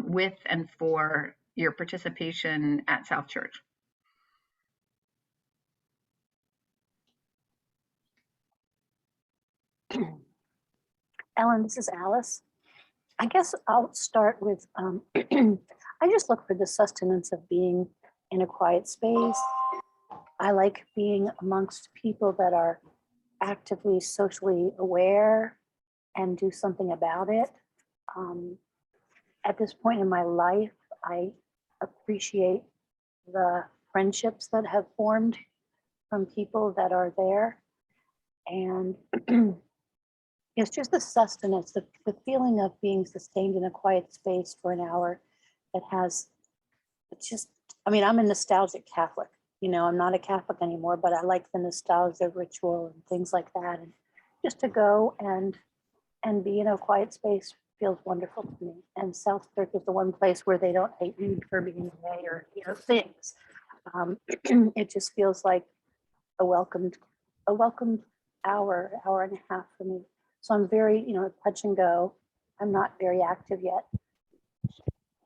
with and for your participation at South Church? Ellen, this is Alice. I guess I'll start with, I just look for the sustenance of being in a quiet space. I like being amongst people that are actively socially aware and do something about it. At this point in my life, I appreciate the friendships that have formed from people that are there. And It's just the sustenance, the feeling of being sustained in a quiet space for an hour that has, it's just, I mean, I'm a nostalgic Catholic, you know, I'm not a Catholic anymore, but I like the nostalgia ritual and things like that. And just to go and be in a quiet space feels wonderful to me. And South Church is the one place where they don't hate me for being gay or, you know, things. It just feels like a welcomed hour and a half for me. So I'm very, you know, touch and go. I'm not very active yet,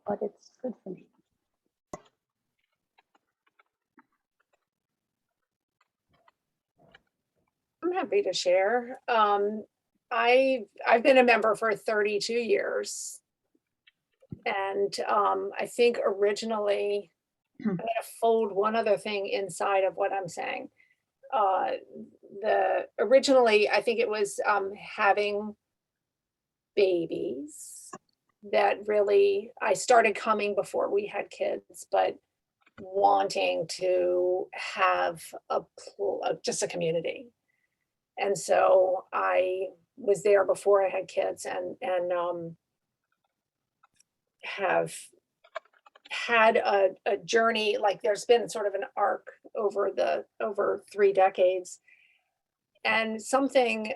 but it's good for me. I'm happy to share. I've been a member for 32 years. And I think originally, I'm going to fold one other thing inside of what I'm saying. Originally, I think it was having babies that really, I started coming before we had kids, but wanting to have just a community. And so I was there before I had kids and have had a journey, like there's been sort of an arc over 3 decades. And something,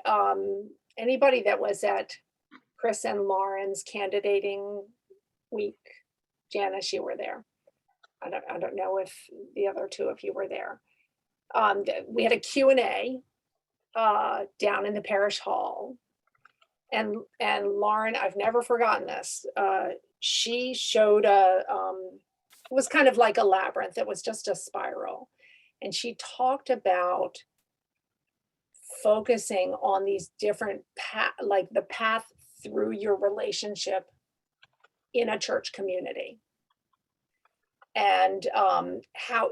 anybody that was at Chris and Lauren's candidating week, Janice, you were there. I don't know if the other two of you were there. We had a Q&A down in the parish hall. And Lauren, I've never forgotten this. She showed it was kind of like a labyrinth. It was just a spiral. And she talked about focusing on these different like the path through your relationship in a church community. And how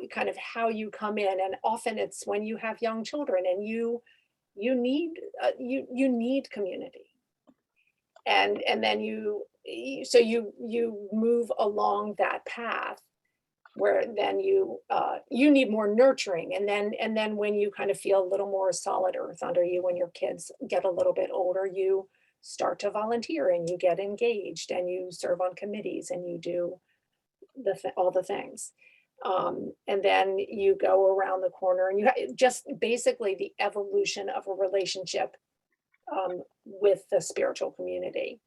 you come in. And often it's when you have young children and you need community. And then you move along that path where then you need more nurturing. And then when you kind of feel a little more solid earth under you, when your kids get a little bit older, you start to volunteer and you get engaged and you serve on committees and you do all the things. And then you go around the corner and you just basically the evolution of a relationship with the spiritual community.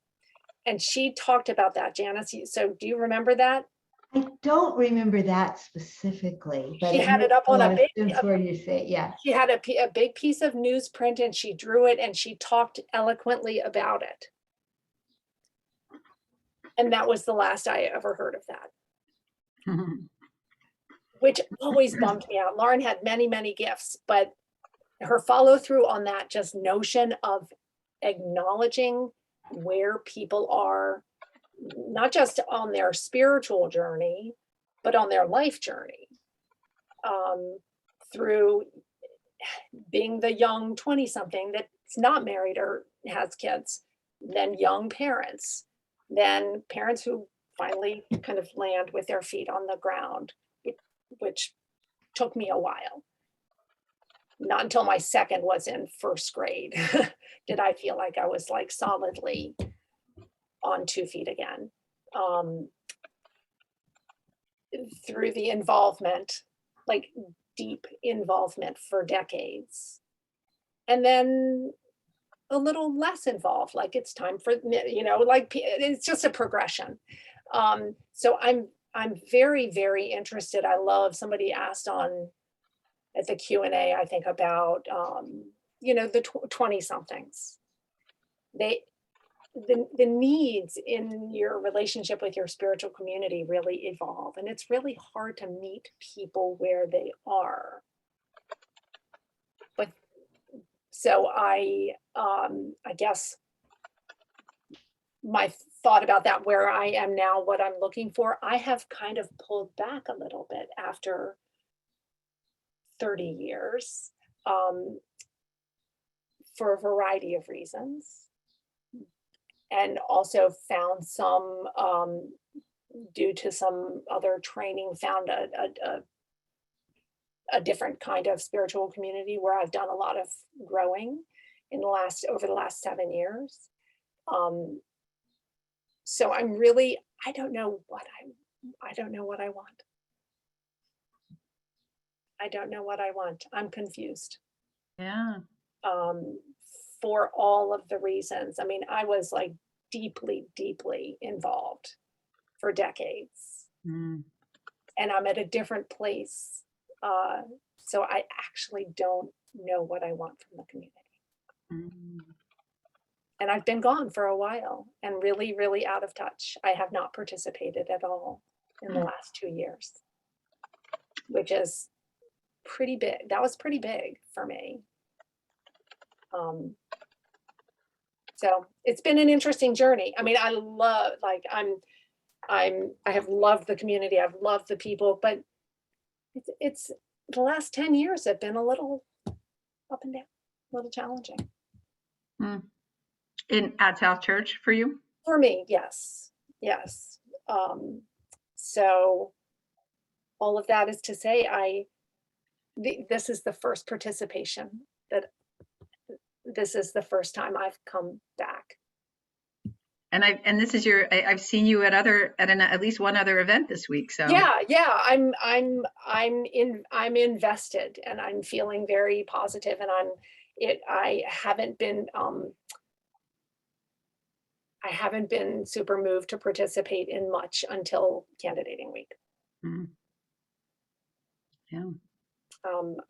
And she talked about that, Janice. So do you remember that? I don't remember that specifically, but She had it up on a big, where you say, yeah. she had a big piece of newsprint and she drew it and she talked eloquently about it. And that was the last I ever heard of that. Which always bummed me out. Lauren had many, many gifts, but her follow through on that just notion of acknowledging where people are, not just on their spiritual journey, but on their life journey, through being the young 20-something that's not married or has kids, then young parents, then parents who finally kind of land with their feet on the ground, which took me a while. Not until my second was in first grade did I feel like I was like solidly on 2 feet again. Through the involvement, like deep involvement for decades. And then a little less involved, like it's time for, like it's just a progression. So I'm very, very interested. I love, somebody asked at the Q&A, I think about, the 20-somethings. The needs in your relationship with your spiritual community really evolve. And it's really hard to meet people where they are. But so I guess my thought about that, where I am now, what I'm looking for, I have kind of pulled back a little bit after 30 years for a variety of reasons. And also found some, due to some other training, found a different kind of spiritual community where I've done a lot of growing. over the last 7 years. So I'm really, I don't know what I don't know what I want. I don't know what I want. I'm confused. Yeah. For all of the reasons. I mean, I was like deeply, deeply involved for decades. Mm. And I'm at a different place. So I actually don't know what I want from the community. Mm. And I've been gone for a while and really, really out of touch. I have not participated at all in the last 2 years, which is pretty big. That was pretty big for me. So it's been an interesting journey. I mean, I love, like, I have loved the community. I've loved the people, but it's the last 10 years have been a little up and down, a little challenging. Mm. At South Church for you? For me, yes, yes. So all of that is to say, this is the first participation this is the first time I've come back. And this is I've seen you at least one other event this week. So Yeah. I'm invested and I'm feeling very positive, and I haven't been super moved to participate in much until candidating week. Mm. Yeah.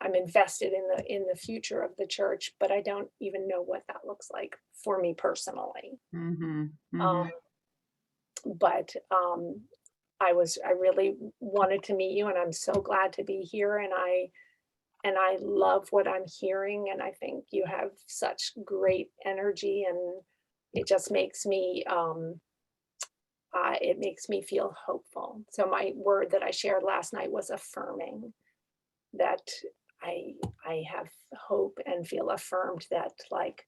I'm invested in the future of the church, but I don't even know what that looks like for me personally. Mm-hmm. Mm-hmm. But I really wanted to meet you, and I'm so glad to be here, and I love what I'm hearing, and I think you have such great energy, and it just makes me feel hopeful. So my word that I shared last night was affirming, that I have hope and feel affirmed that, like,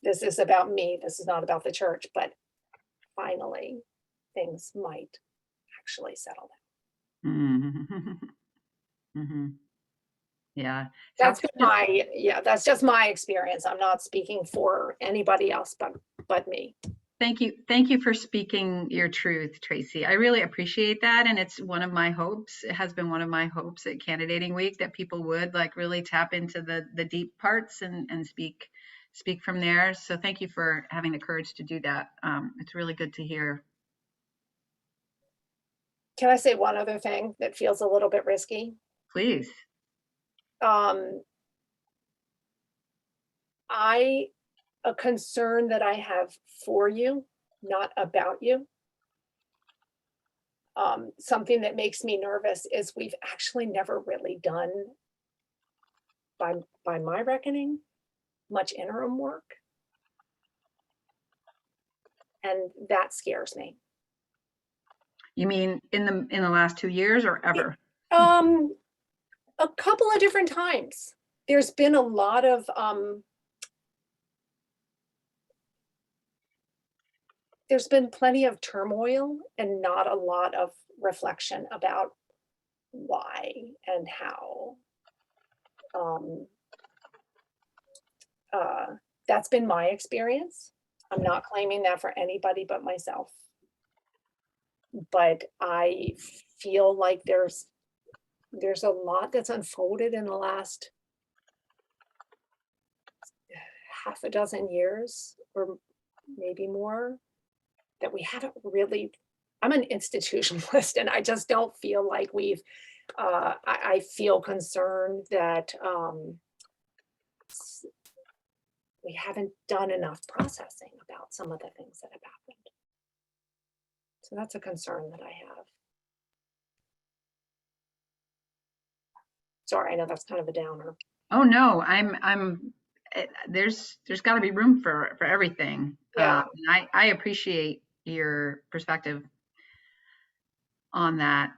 this is about me, this is not about the church, but finally things might actually settle down. Mm-hmm. Mm-hmm. Yeah. That's just my experience. I'm not speaking for anybody else but me. Thank you for speaking your truth, Tracy. I really appreciate that, and it's one of my hopes. It has been one of my hopes at candidating week that people would, like, really tap into the deep parts and speak from there. So thank you for having the courage to do that. It's really good to hear. Can I say one other thing that feels a little bit risky? Please. A concern that I have for you, not about you. Something that makes me nervous is we've actually never really done, by my reckoning, much interim work. And that scares me. You mean in the last 2 years or ever? A couple of different times. There's been a lot of there's been plenty of turmoil and not a lot of reflection about why and how. That's been my experience. I'm not claiming that for anybody but myself. But I feel like there's a lot that's unfolded in the last half a dozen years, or maybe more, that we haven't really. I'm an institutionalist, and I just don't feel like we've I feel concerned that we haven't done enough processing about some of the things that have happened. So that's a concern that I have. Sorry, I know that's kind of a downer. Oh no, there's got to be room for everything. Yeah. And I appreciate your perspective on that.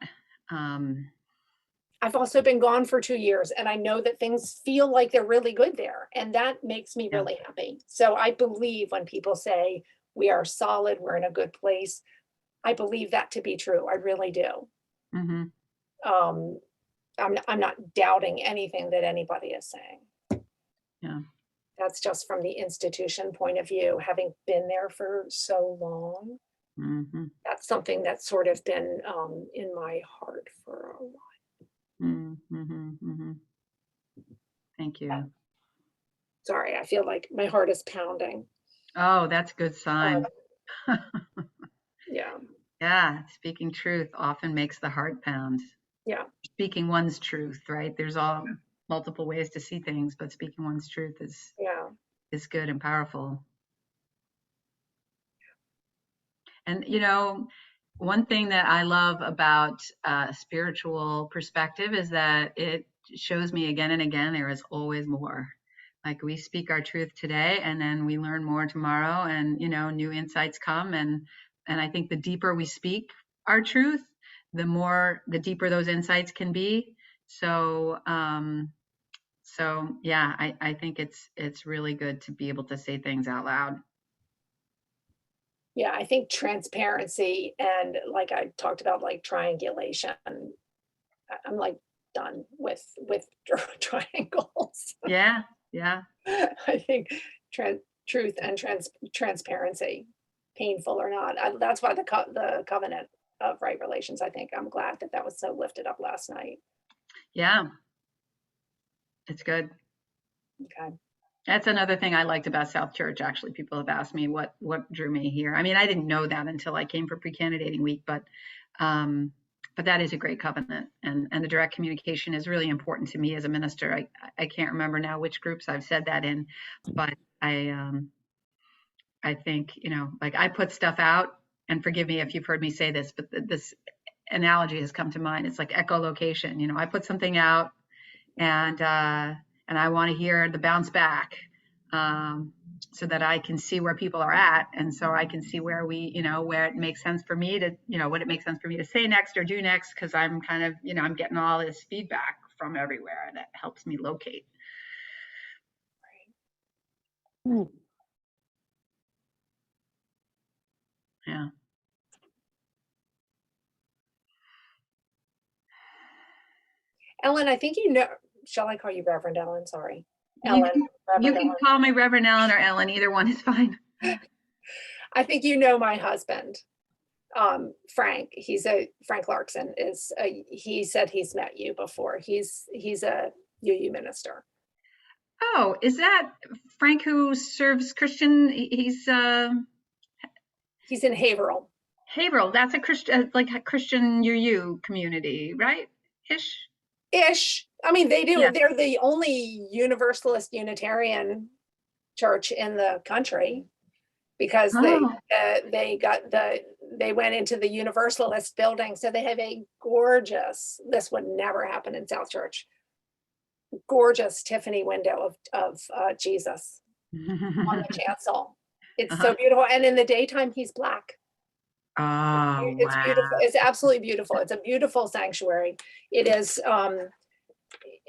I've also been gone for 2 years, and I know that things feel like they're really good there, and that makes me really happy. So I believe when people say we are solid, we're in a good place, I believe that to be true. I really do. Mm-hmm. I'm not doubting anything that anybody is saying. Yeah. That's just from the institution point of view, having been there for so long. Mhm, That's something that's sort of been in my heart for a while. mhm, mhm, mhm. Thank you. Sorry, I feel like my heart is pounding. Oh, that's a good sign. Yeah, Yeah, speaking truth often makes the heart pound. yeah, Speaking one's truth, right? There's all multiple ways to see things, but speaking one's truth yeah. is good and powerful. And one thing that I love about spiritual perspective is that it shows me again and again there is always more. Like we speak our truth today, and then we learn more tomorrow, and new insights come, and I think the deeper we speak our truth, the deeper those insights can be. So yeah, I think it's really good to be able to say things out loud. Yeah, I think transparency and like I talked about, like triangulation. I'm like done with triangles. Yeah, yeah. I think truth and transparency, painful or not. That's why the covenant of right relations. I think I'm glad that was so lifted up last night. Yeah, it's good. Okay. That's another thing I liked about South Church. Actually, people have asked me what drew me here. I mean, I didn't know that until I came for pre-candidating week, but that is a great covenant, and the direct communication is really important to me as a minister. I can't remember now which groups I've said that in, but I think like I put stuff out, and forgive me if you've heard me say this, but this analogy has come to mind. It's like echolocation. I put something out, and I want to hear the bounce back, so that I can see where people are at, and so I can see where where it makes sense for me to, what it makes sense for me to say next or do next, because I'm kind of, I'm getting all this feedback from everywhere, and it helps me locate. Hmm. Yeah. Ellen, I think shall I call you Reverend Ellen? Sorry. You Ellen. can, Reverend you can Ellen. call me Reverend Ellen or Ellen. Either one is fine. I think my husband, Frank. Frank Larkson is. He said he's met you before. He's a UU minister. Oh, is that Frank who serves Christian? He's He's in Haverhill. Haverhill. That's a Christian, like a Christian UU community, right? Ish. I mean, they do. Yeah. They're the only Universalist Unitarian church in the country, because they went into the Universalist building, so they have a gorgeous. This would never happen in South Church. Gorgeous Tiffany window of Jesus on the chancel. It's so beautiful, and in the daytime he's black. Oh, It's wow. beautiful. It's absolutely beautiful. It's a beautiful sanctuary. It is.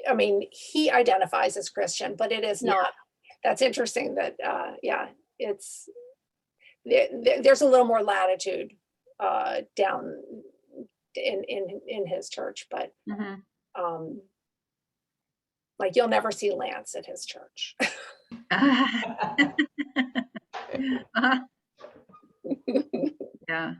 I mean, he identifies as Christian, but it is not. That's interesting. That it's there's a little more latitude down in his church, but like you'll never see Lance at his church. Yeah,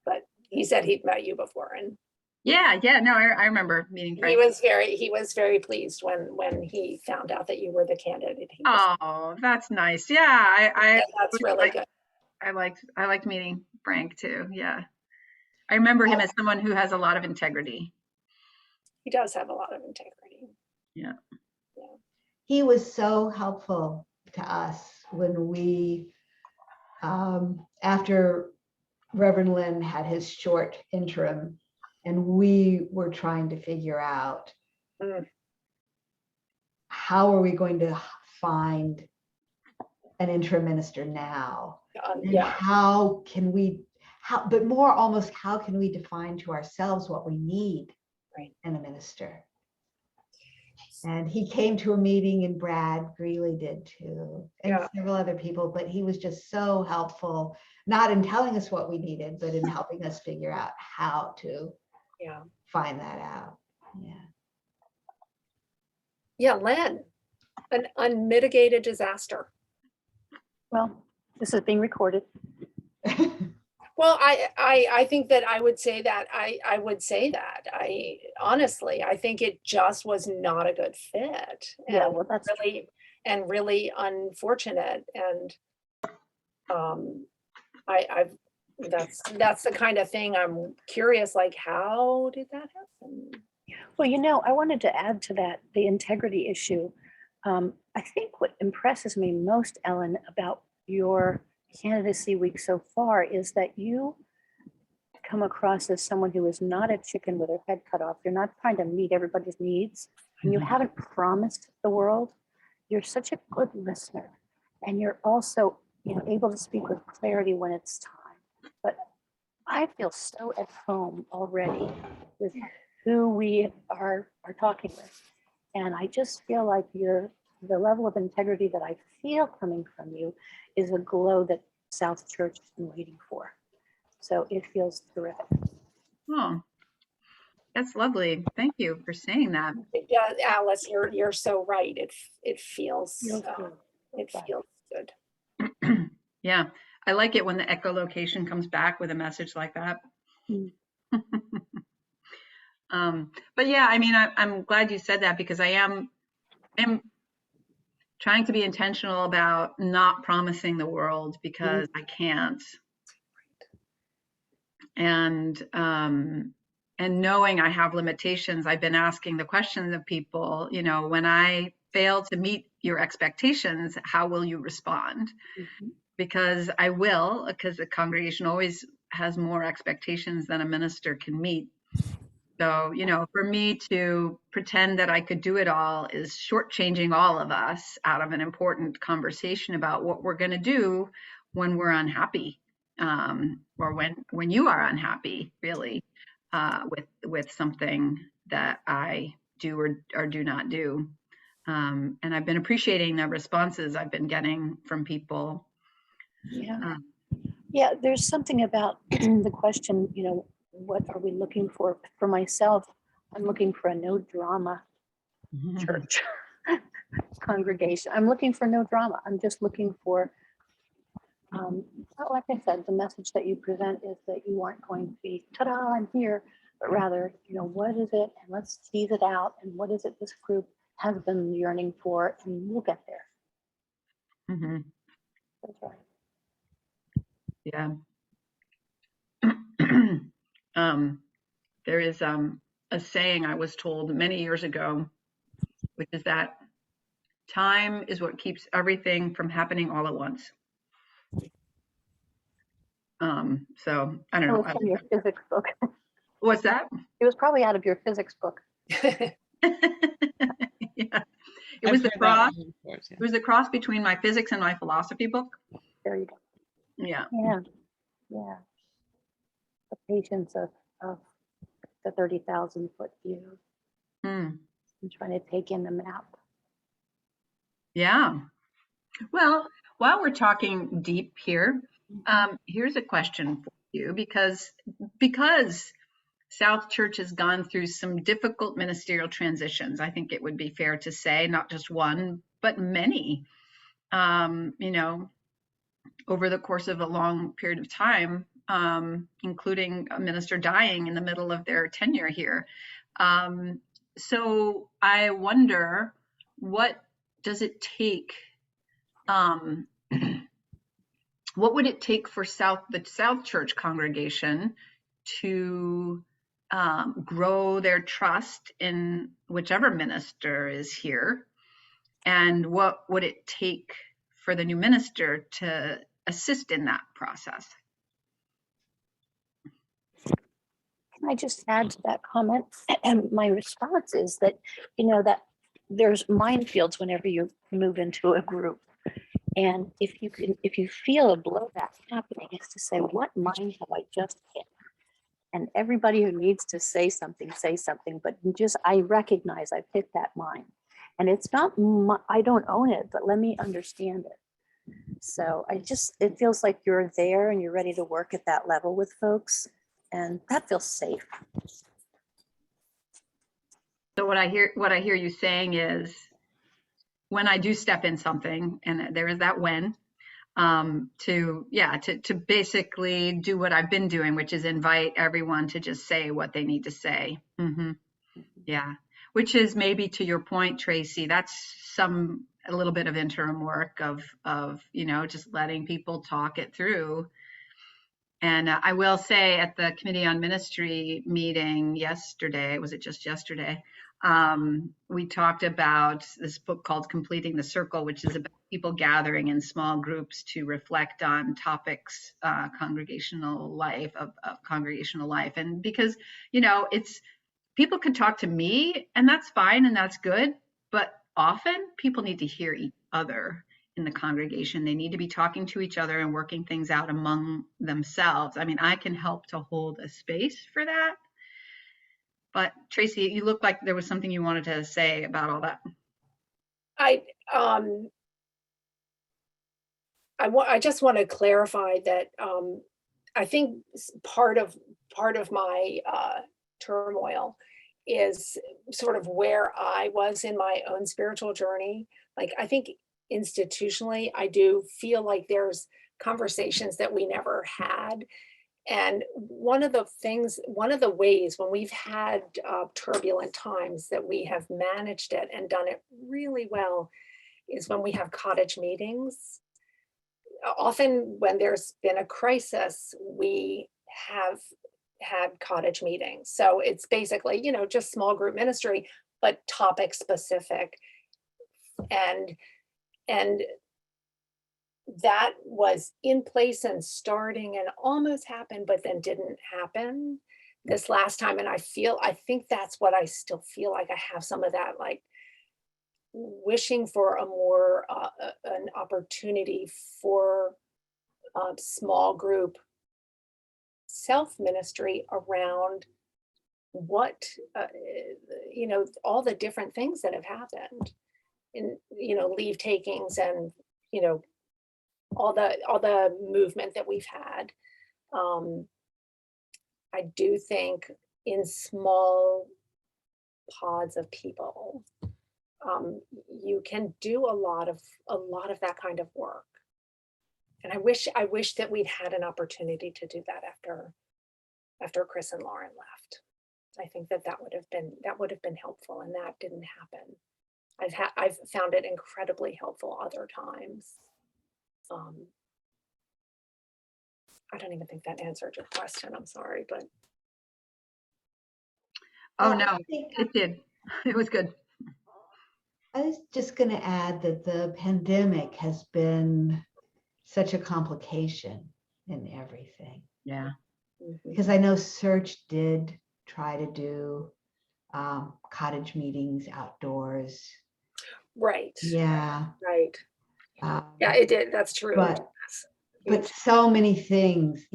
but he said he'd met you before, and no, I remember meeting Frank. He was very pleased when he found out that you were the candidate. Oh, that's nice. Yeah, that's really good. I liked meeting Frank too. Yeah, I remember him as someone who has a lot of integrity. He does have a lot of integrity. Yeah. He was so helpful to us when we, after Reverend Lynn had his short interim, and we were trying to figure out how are we going to find an interim minister now? And how can we, but more almost, how can we define to ourselves what we need in a minister? And he came to a meeting, and Brad Greeley did too, and several other people, but he was just so helpful, not in telling us what we needed, but in helping us figure out how to find that out. Yeah, Len. an unmitigated disaster. Well, this is being recorded. Well, I think that I would say that, I would say that, I honestly, I think it just was not a good fit. Yeah, and well, that's true. really, and really unfortunate, and that's the kind of thing I'm curious, like, how did that happen? Well, you know, I wanted to add to that, the integrity issue. I think what impresses me most, Ellen, about your candidacy week so far is that you come across as someone who is not a chicken with her head cut off. You're not trying to meet everybody's needs, and you haven't promised the world. You're such a good listener, and you're also, you know, able to speak with clarity when it's time. But I feel so at home already with who we are talking with. And I just feel like the level of integrity that I feel coming from you is a glow that South Church has been waiting for. So it feels terrific. Oh, that's lovely. Thank you for saying that. Yeah, Alice, you're so right. It feels Feels good. it feels good. Yeah, I like it when the echolocation comes back with a message like that. Mm. But yeah, I mean, I'm glad you said that, because I am trying to be intentional about not promising the world, because I can't. And knowing I have limitations, I've been asking the questions of people, you know, when I fail to meet your expectations, how will you respond? Mhm. Because I will, because the congregation always has more expectations than a minister can meet. So, you know, for me to pretend that I could do it all is shortchanging all of us out of an important conversation about what we're going to do when we're unhappy, or when you are unhappy, really, with something that I do or do not do. And I've been appreciating the responses I've been getting from people. Yeah. Yeah, there's something about the question, you know, what are we looking for? For myself, I'm looking for a no drama church congregation. I'm looking for no drama. I'm just looking for, like I said, the message that you present is that you aren't going to be, ta-da, I'm here, but rather, you know, what is it? And let's tease it out. And what is it this group has been yearning for? And we'll get there. Mm-hmm. That's right. Yeah. There is a saying I was told many years ago, which is that time is what keeps everything from happening all at once. So I don't It know. was from your physics book. What's that? It was probably out of your physics book. Yeah. It I've was the heard that cross. one before, too. It was the cross between my physics and my philosophy book. There you go. Yeah. Yeah. Yeah. The patience of the 30,000 foot view Mm. and trying to take in the map. Yeah. Well, while we're talking deep here, here's a question for you, because South Church has gone through some difficult ministerial transitions. I think it would be fair to say, not just one, but many, you know, over the course of a long period of time, including a minister dying in the middle of their tenure here. So I wonder, what does it take? What would it take for the South Church congregation to grow their trust in whichever minister is here? And what would it take for the new minister to assist in that process? Can I just add to that comment? And my response is that, you know, that there's minefields whenever you move into a group. And if you feel a blowback happening, is to say, what mine have I just hit? And everybody who needs to say something, but I recognize I've hit that mine. And it's not, I don't own it, but let me understand it. So it feels like you're there and you're ready to work at that level with folks. And that feels safe. So what I hear you saying is, when I do step in something, and there is that when, to basically do what I've been doing, which is invite everyone to just say what they need to say. Yeah, which is maybe to your point, Tracy, that's a little bit of interim work of just letting people talk it through. And I will say at the Committee on Ministry meeting yesterday, was it just yesterday? We talked about this book called Completing the Circle, which is about people gathering in small groups to reflect on topics, congregational life, of congregational life. And because, it's, people can talk to me and that's fine and that's good, but often people need to hear each other in the congregation. They need to be talking to each other and working things out among themselves. I mean, I can help to hold a space for that. But Tracy, you look like there was something you wanted to say about all that. I just want to clarify that I think part of my turmoil is sort of where I was in my own spiritual journey. Like, I think institutionally, I do feel like there's conversations that we never had. And one of the ways when we've had turbulent times that we have managed it and done it really well is when we have cottage meetings. Often when there's been a crisis, we have had cottage meetings. So it's basically, just small group ministry, but topic specific. And that was in place and starting and almost happened, but then didn't happen this last time. And I think that's what I still feel like I have some of that, like wishing for a more, an opportunity for small group self-ministry around what, all the different things that have happened in, leave takings and, all the movement that we've had. I do think in small pods of people, you can do a lot of that kind of work. And I wish that we'd had an opportunity to do that after Chris and Lauren left. I think that would have been helpful, and that didn't happen. I've found it incredibly helpful other times. I don't even think that answered your question. I'm sorry, but. Oh, no, it did. It was good. I was just going to add that the pandemic has been such a complication in everything. Yeah. Because I know Search did try to do cottage meetings outdoors. Right. Yeah. Right. Yeah, it did. That's true. But so many things,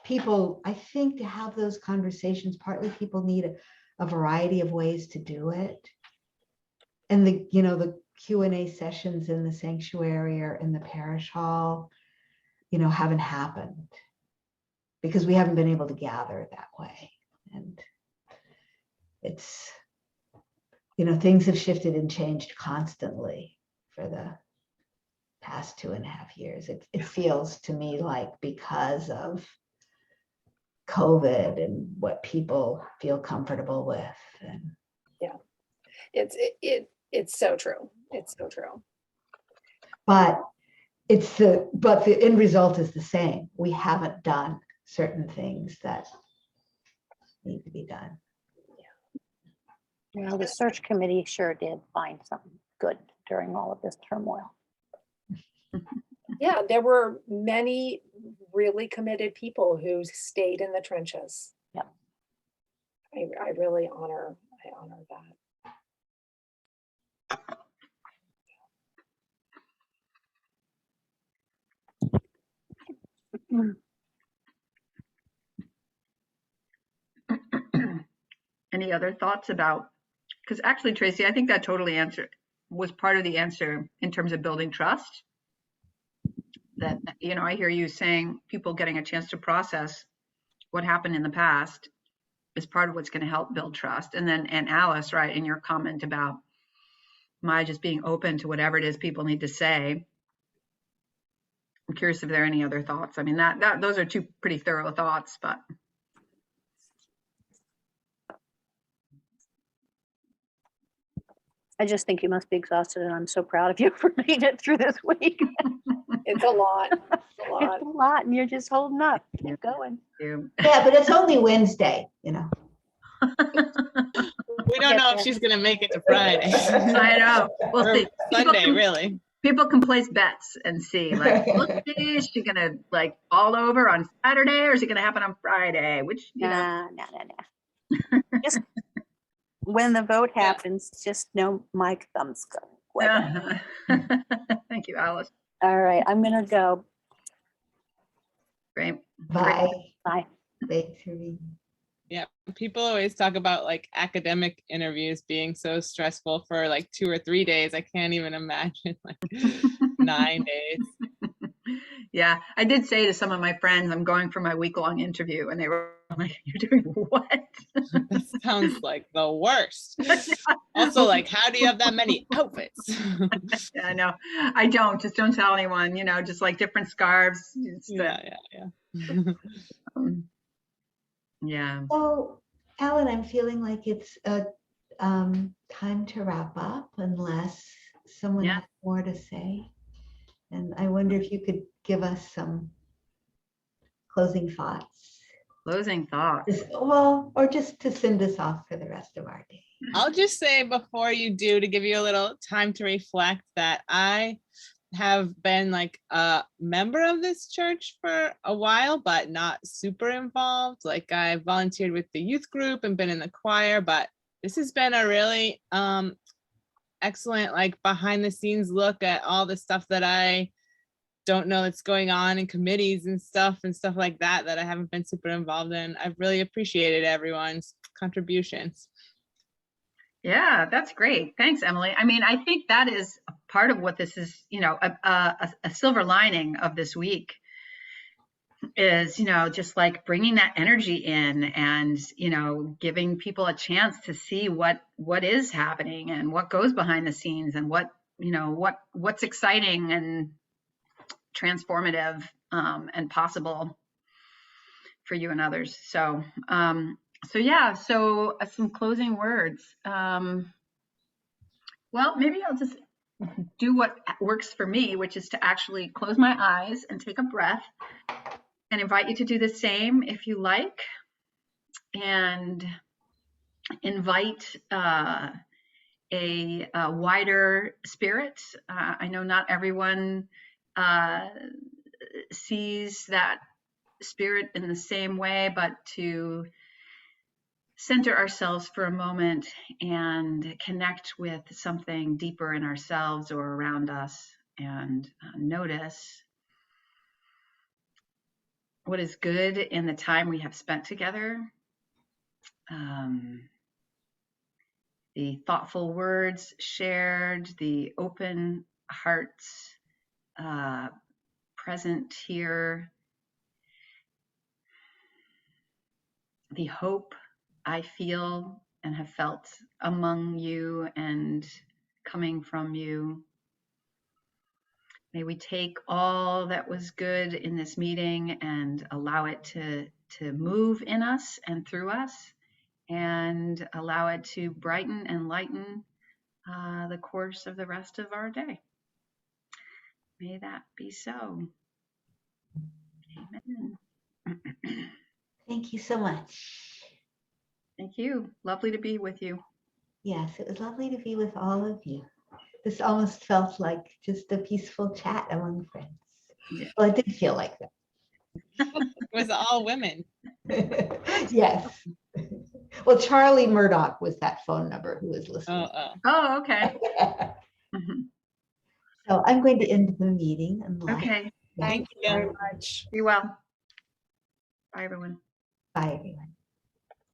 people, I think to have those conversations, partly people need a variety of ways to do it. And the Q&A sessions in the sanctuary or in the parish hall, haven't happened because we haven't been able to gather that way. And it's, things have shifted and changed constantly for the past 2.5 years. It feels to me like because of COVID and what people feel comfortable with. And yeah, it's so true. It's so true. But the end result is the same. We haven't done certain things that need to be done. Well, the search committee sure did find something good during all of this turmoil. Yeah, there were many really committed people who stayed in the trenches. Yep. I really honor Mm. Any other thoughts about, because actually, Tracy, I think that totally was part of the answer in terms of building trust. That, I hear you saying people getting a chance to process what happened in the past is part of what's going to help build trust. And Alice, right, in your comment about my just being open to whatever it is people need to say. I'm curious if there are any other thoughts. I mean, those are two pretty thorough thoughts, but. I just think you must be exhausted, and I'm so proud of you for making it through this week. It's a lot. It's a lot. It's a lot, and you're just holding up. Keep going. Yeah, but it's only Wednesday, you know. We don't know if she's gonna make it to Friday. I know. We'll Or see. Sunday, really. People can place bets and see, like, look, is she gonna like fall over on Saturday, or is it gonna happen on Friday? Which, you know. Nah. Just when the vote happens, just know my thumb's going. Thank you, Alice. All right, I'm gonna go. Great. Bye. Bye. Thanks, Ruby. Yeah, people always talk about like academic interviews being so stressful for like 2 or 3 days. I can't even imagine like 9 days. Yeah, I did say to some of my friends, I'm going for my week-long interview, and they were like, "You're doing what?" That sounds like the worst. Also, like, how do you have that many outfits? Yeah, I know. I don't. Just don't tell anyone. You know, just like different scarves. Yeah. Yeah. So, Alan, I'm feeling like it's a time to wrap up unless someone has more to say. And I wonder if you could give us some closing thoughts. Closing thoughts. Well, or just to send us off for the rest of our day. I'll just say before you do, to give you a little time to reflect, that I have been like a member of this church for a while, but not super involved. Like I volunteered with the youth group and been in the choir, but this has been a really excellent like behind the scenes look at all the stuff that I don't know that's going on in committees and stuff like that I haven't been super involved in. I've really appreciated everyone's contributions. Yeah, that's great. Thanks, Emily. I mean, I think that is a part of what this is, you know, a silver lining of this week is, you know, just like bringing that energy in and, you know, giving people a chance to see what is happening and what goes behind the scenes and what, you know, what's exciting and transformative and possible for you and others. So, so some closing words. Well, maybe I'll just do what works for me, which is to actually close my eyes and take a breath, and invite you to do the same if you like, and invite a wider spirit. I know not everyone sees that spirit in the same way, but to center ourselves for a moment and connect with something deeper in ourselves or around us, and notice what is good in the time we have spent together, the thoughtful words shared, the open hearts present here, the hope I feel and have felt among you and coming from you. May we take all that was good in this meeting and allow it to move in us and through us, and allow it to brighten and lighten the course of the rest of our day. May that be so. Amen. Thank you so much. Thank you. Lovely to be with you. Yes, it was lovely to be with all of you. This almost felt like just a peaceful chat among friends. Yeah. Well, it did feel like that. It was all women. Yes. Well, Charlie Murdoch was that phone number who was listening. Oh, okay. So I'm going to end the meeting. Okay. Thank you very much. Be well. Bye, everyone. Bye, everyone.